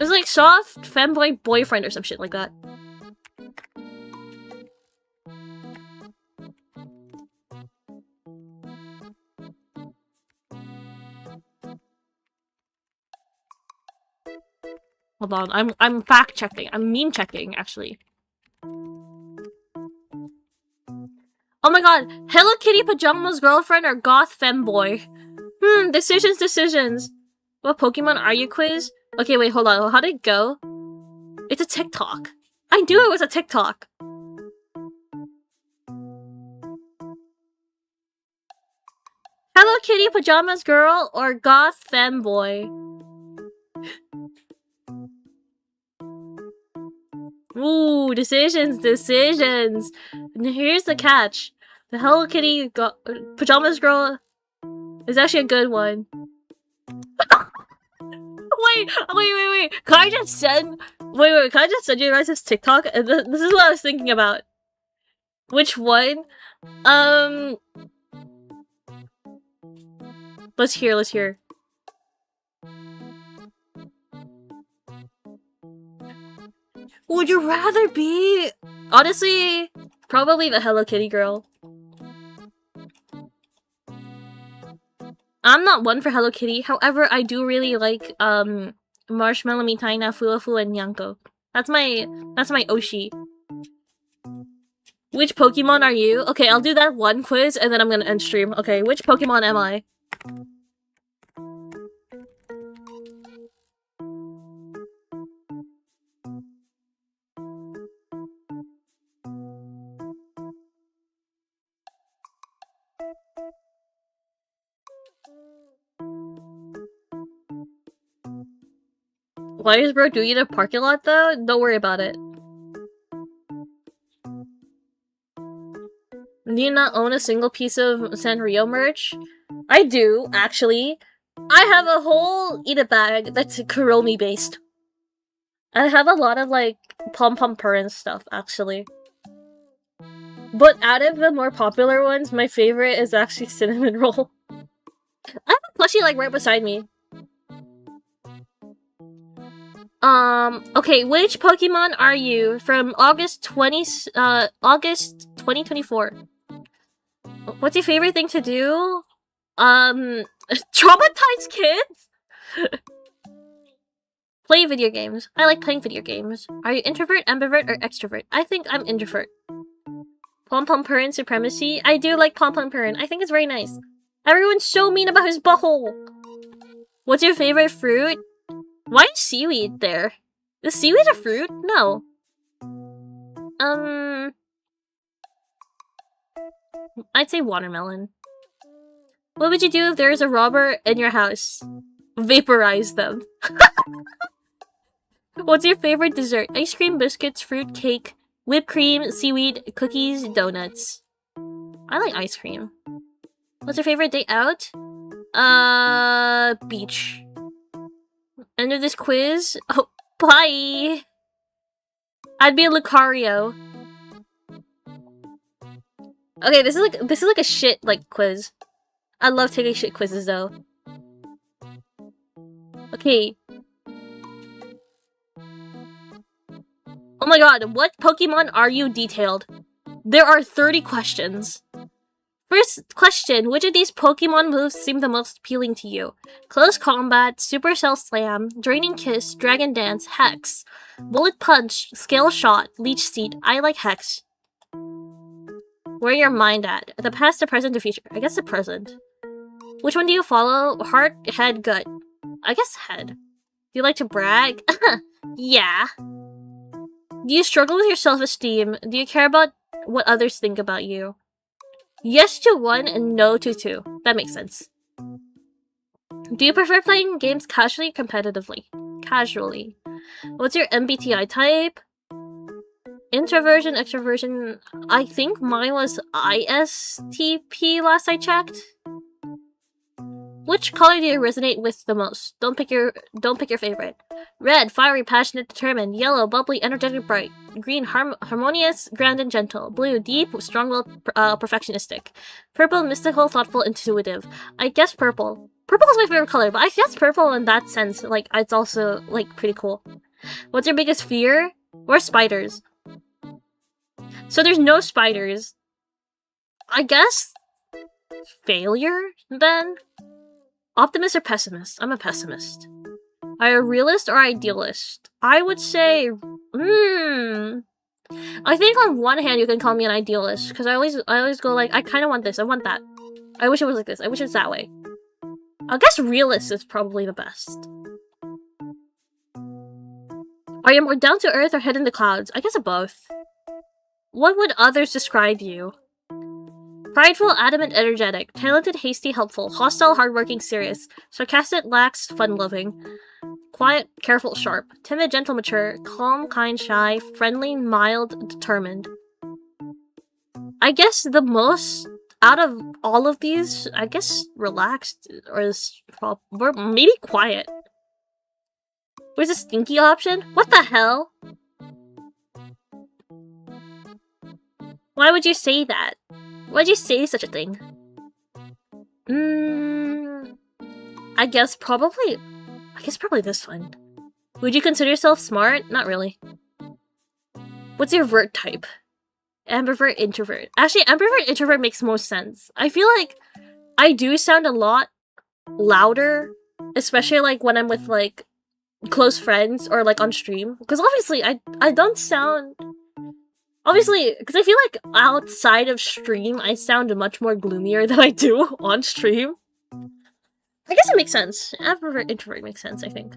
It's like soft femboy boyfriend or some shit like that. Hold on, I'm fact checking. I'm meme checking actually. Oh my god, Hello Kitty pajamas girlfriend or goth femboy? Decisions. What Pokemon are you quiz? Okay, wait, hold on. How did it go? It's a TikTok. I knew it was a TikTok. Hello Kitty pajamas girl or goth femboy? Ooh, decisions. And here's the catch. The Hello Kitty pajamas girl is actually a good one. Wait. Can I just send you guys this TikTok? And this is what I was thinking about. Which one? Let's hear. Would you rather be... Honestly, probably the Hello Kitty girl. I'm not one for Hello Kitty. However, I do really like Marshmallow, Mitaina, Fulafu, and Nyanko. That's my Oshi. Which Pokemon are you? Okay, I'll do that one quiz and then I'm gonna end stream. Okay, which Pokemon am I? Why is bro doing it in a parking lot though? Don't worry about it. Do you not own a single piece of Sanrio merch? I do, actually. I have a whole Eat-A bag that's Kuromi based. I have a lot of like pom-pom purring stuff, actually. But out of the more popular ones, my favorite is actually Cinnamon Roll. I have a plushie like right beside me. Okay, which Pokemon are you from August 2024? What's your favorite thing to do? Traumatize kids? Play video games. I like playing video games. Are you introvert, ambivert, or extrovert? I think I'm introvert. Pom-pom Purin supremacy? I do like Pom-pom Purin. I think it's very nice. Everyone's so mean about his butthole. What's your favorite fruit? Why is seaweed there? Is seaweed a fruit? No. I'd say watermelon. What would you do if there's a robber in your house? Vaporize them. What's your favorite dessert? Ice cream, biscuits, fruit, cake, whipped cream, seaweed, cookies, donuts. I like ice cream. What's your favorite day out? Beach. End of this quiz. Oh, bye! I'd be a Lucario. Okay, this is like a shit like quiz. I love taking shit quizzes though. Okay. Oh my god, what Pokemon are you detailed? There are 30 questions. First question, which of these Pokemon moves seem the most appealing to you? Close Combat, Supercell Slam, Draining Kiss, Dragon Dance, Hex. Bullet Punch, Scale Shot, Leech Seed. I like Hex. Where your mind at? The past, the present, the future. I guess the present. Which one do you follow? Heart, head, gut. I guess head. Do you like to brag? Yeah. Do you struggle with your self-esteem? Do you care about what others think about you? Yes to 1 and no to 2. That makes sense. Do you prefer playing games casually or competitively? Casually. What's your MBTI type? Introversion, extroversion. I think mine was ISTP last I checked. Which color do you resonate with the most? Don't pick your favorite. Red, fiery, passionate, determined. Yellow, bubbly, energetic, bright. Green, harmonious, grand and gentle. Blue, deep, strong-willed, perfectionistic. Purple, mystical, thoughtful, intuitive. I guess purple. Purple is my favorite color, but I guess purple in that sense, like, it's also, like, pretty cool. What's your biggest fear? Or spiders? So there's no spiders. I guess failure, then? Optimist or pessimist? I'm a pessimist. Are you a realist or idealist? I would say, I think on one hand you can call me an idealist because I always go like, I kind of want this, I want that. I wish it was like this, I wish it was that way. I guess realist is probably the best. Are you more down to earth or head in the clouds? I guess both. What would others describe you? Prideful, adamant, energetic, talented, hasty, helpful, hostile, hardworking, serious, sarcastic, lax, fun-loving, quiet, careful, sharp, timid, gentle, mature, calm, kind, shy, friendly, mild, determined. I guess the most out of all of these, I guess relaxed or maybe quiet. Where's the stinky option? What the hell? Why would you say that? Why'd you say such a thing? I guess probably this one. Would you consider yourself smart? Not really. What's your vert type? Ambivert, introvert. Actually, ambivert, introvert makes most sense. I feel like I do sound a lot louder, especially like when I'm with like close friends or like on stream. Because obviously I don't sound... Obviously, because I feel like outside of stream, I sound much more gloomier than I do on stream. I guess it makes sense. Ambivert, introvert makes sense, I think.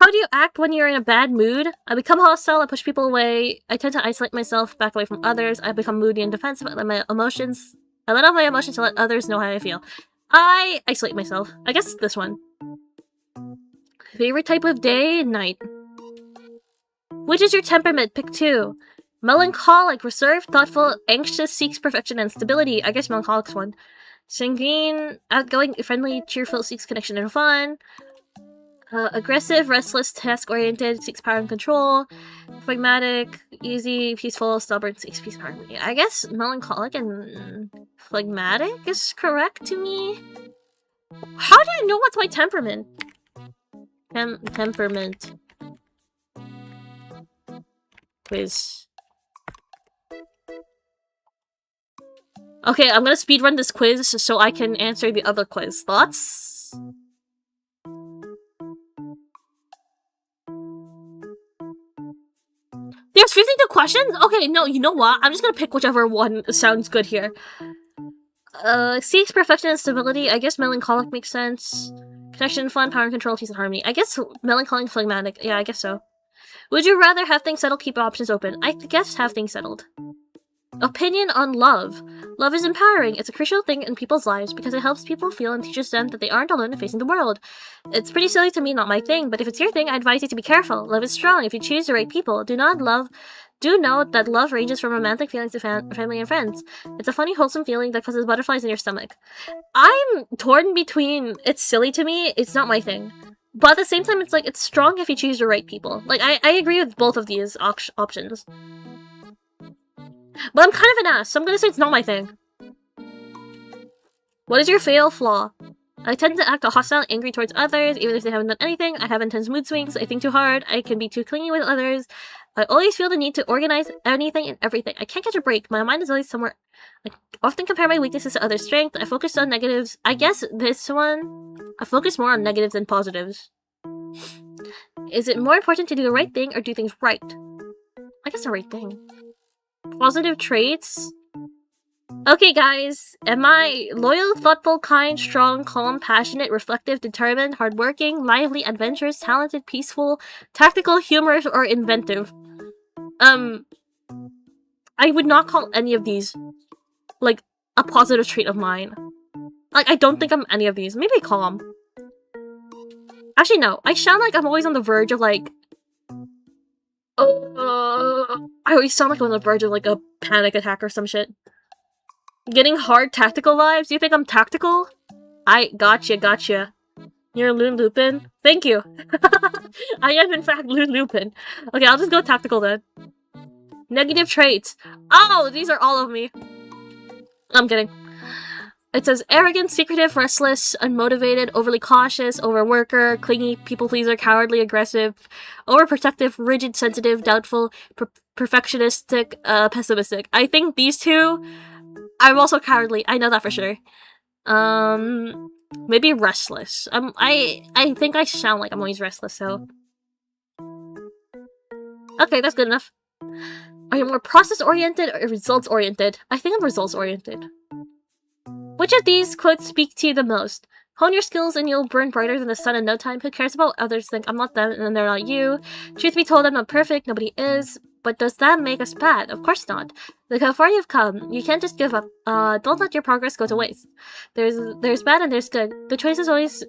How do you act when you're in a bad mood? I become hostile, I push people away, I tend to isolate myself, back away from others, I become moody and defensive, I let out my emotions to let others know how I feel. I isolate myself. I guess this one. Favorite type of day? Night. Which is your temperament? Pick two. Melancholic, reserved, thoughtful, anxious, seeks perfection and stability. I guess melancholic's one. Sanguine, outgoing, friendly, cheerful, seeks connection and fun. Aggressive, restless, task-oriented, seeks power and control. Phlegmatic, easy, peaceful, stubborn, seeks peace and harmony. I guess melancholic and phlegmatic is correct to me. How do I know what's my temperament? Temperament. Quiz. Okay, I'm gonna speedrun this quiz so I can answer the other quiz. Thoughts? There's 52 questions? Okay, no, you know what? I'm just gonna pick whichever one sounds good here. Seeks perfection and stability. I guess melancholic makes sense. Connection, fun, power and control, peace and harmony. I guess melancholic, phlegmatic. Yeah, I guess so. Would you rather have things settled, keep options open? I guess have things settled. Opinion on love. Love is empowering. It's a crucial thing in people's lives because it helps people feel and teaches them that they aren't alone in facing the world. It's pretty silly to me, not my thing, but if it's your thing, I advise you to be careful. Love is strong if you choose the right people. Do know that love ranges from romantic feelings to family and friends. It's a funny, wholesome feeling that causes butterflies in your stomach. I'm torn between it's silly to me, it's not my thing. But at the same time, it's like, it's strong if you choose the right people. Like, I agree with both of these options. But I'm kind of an ass, so I'm gonna say it's not my thing. What is your fatal flaw? I tend to act hostile and angry towards others, even if they haven't done anything. I have intense mood swings. I think too hard. I can be too clingy with others. I always feel the need to organize anything and everything. I can't catch a break. My mind is always somewhere. I often compare my weaknesses to others' strengths. I focus on negatives. I guess this one, I focus more on negatives than positives. Is it more important to do the right thing or do things right? I guess the right thing. Positive traits? Okay, guys. Am I loyal, thoughtful, kind, strong, calm, passionate, reflective, determined, hardworking, lively, adventurous, talented, peaceful, tactical, humorous, or inventive? I would not call any of these, like, a positive trait of mine. Like, I don't think I'm any of these. Maybe calm. Actually, no. I sound like I'm always on the verge of, like... I always sound like I'm on the verge of, like, a panic attack or some shit. Getting hard tactical vibes? You think I'm tactical? Gotcha. You're Lune Lupin? Thank you. I am, in fact, Lune Lupin. Okay, I'll just go tactical then. Negative traits. Oh, these are all of me. I'm kidding. It says arrogant, secretive, restless, unmotivated, overly cautious, overworker, clingy, people pleaser, cowardly, aggressive, overprotective, rigid, sensitive, doubtful, perfectionistic, pessimistic. I think these two, I'm also cowardly. I know that for sure. Maybe restless. I think I sound like I'm always restless, so... Okay, that's good enough. Are you more process-oriented or results-oriented? I think I'm results-oriented. Which of these quotes speak to you the most? Hone your skills and you'll burn brighter than the sun in no time. Who cares about others think I'm not them and they're not you? Truth be told, I'm not perfect, nobody is. But does that make us bad? Of course not. Look how far you've come. You can't just give up. Don't let your progress go to waste. There's bad and there's good. The choice is always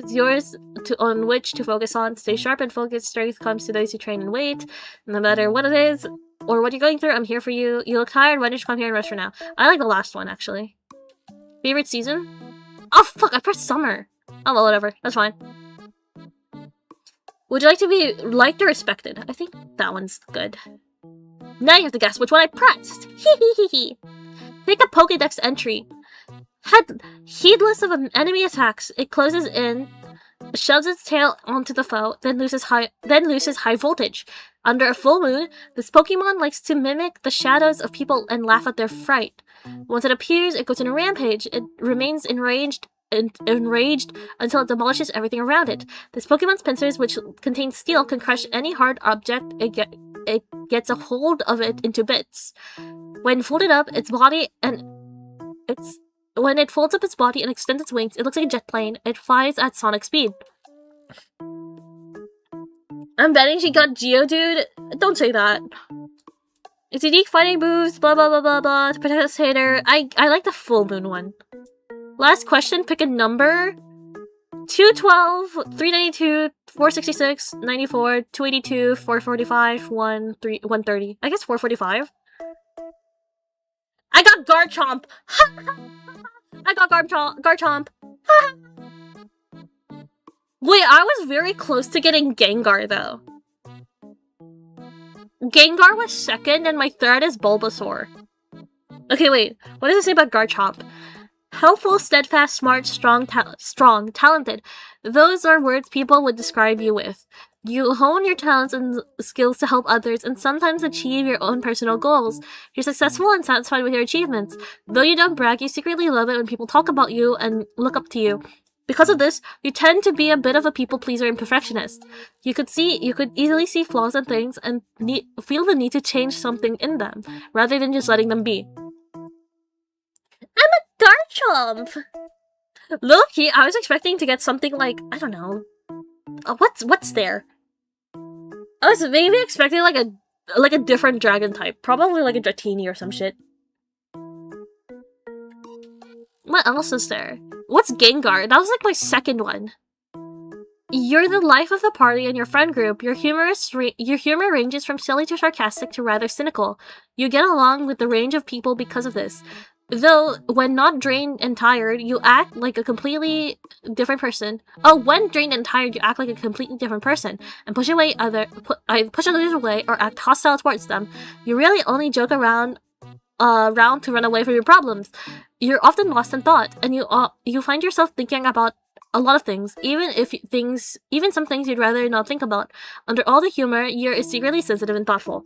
yours on which to focus on. Stay sharp and focused. Strength comes to those who train and wait. No matter what it is or what you're going through, I'm here for you. You look tired. Why don't you come here and rest for now? I like the last one, actually. Favorite season? Oh, fuck, I pressed summer. Oh, well, whatever. That's fine. Would you like to be liked or respected? I think that one's good. Now you have to guess which one I pressed. Hee. Pick a Pokédex entry. Heedless of an enemy attacks, it closes in, shoves its tail onto the foe, then loses high voltage. Under a full moon, this Pokemon likes to mimic the shadows of people and laugh at their fright. Once it appears, it goes on a rampage. It remains enraged until it demolishes everything around it. This Pokemon's pincers, which contain steel, can crush any hard object it gets a hold of it into bits. When folded up, when it folds up its body and extends its wings, it looks like a jet plane. It flies at sonic speed. I'm betting she got Geodude. Don't say that. Its unique fighting moves, blah blah blah blah blah, to protect its hater. I like the full moon one. Last question, pick a number. 212, 392, 466, 94, 282, 445, 130. I guess 445. I got Garchomp! I got Garchomp! Wait, I was very close to getting Gengar, though. Gengar was second, and my third is Bulbasaur. Okay, wait. What does it say about Garchomp? Helpful, steadfast, smart, strong, talented. Those are words people would describe you with. You hone your talents and skills to help others and sometimes achieve your own personal goals. You're successful and satisfied with your achievements. Though you don't brag, you secretly love it when people talk about you and look up to you. Because of this, you tend to be a bit of a people pleaser and perfectionist. You could easily see flaws in things and feel the need to change something in them, rather than just letting them be. I'm a Garchomp! Low-key, I was expecting to get something like, I don't know. What's there? I was maybe expecting like a different dragon type. Probably like a Dratini or some shit. What else is there? What's Gengar? That was like my second one. You're the life of the party and your friend group. Your humor ranges from silly to sarcastic to rather cynical. You get along with the range of people because of this. Though, when not drained and tired, you act like a completely different person. Oh, when drained and tired, you act like a completely different person and push others away or act hostile towards them. You really only joke around to run away from your problems. You're often lost in thought, and you find yourself thinking about a lot of things, even some things you'd rather not think about. Under all the humor, you're secretly sensitive and thoughtful.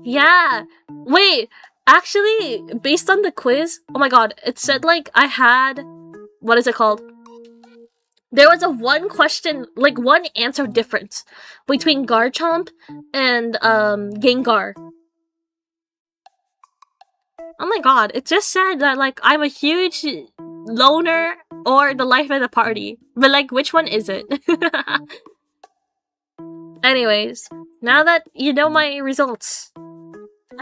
Yeah. Wait. Actually, based on the quiz, oh my god, it said like I had, what is it called? There was a one answer difference between Garchomp and Gengar. Oh my god, it just said that like I'm a huge loner or the life of the party. But like, which one is it? Anyways, now that you know my results,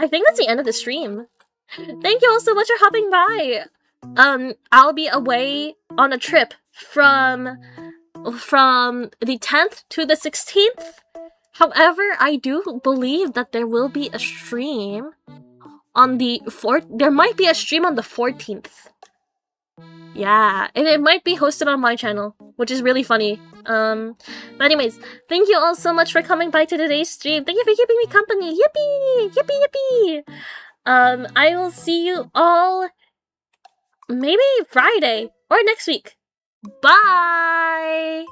I think that's the end of the stream. Thank you all so much for hopping by. I'll be away on a trip from the 10th to the 16th. However, I do believe that there will be a stream on the 4th. There might be a stream on the 14th. Yeah, and it might be hosted on my channel, which is really funny. But anyways, thank you all so much for coming by to today's stream. Thank you for keeping me company. Yippee! Yippee yippee! I will see you all maybe Friday or next week. Bye!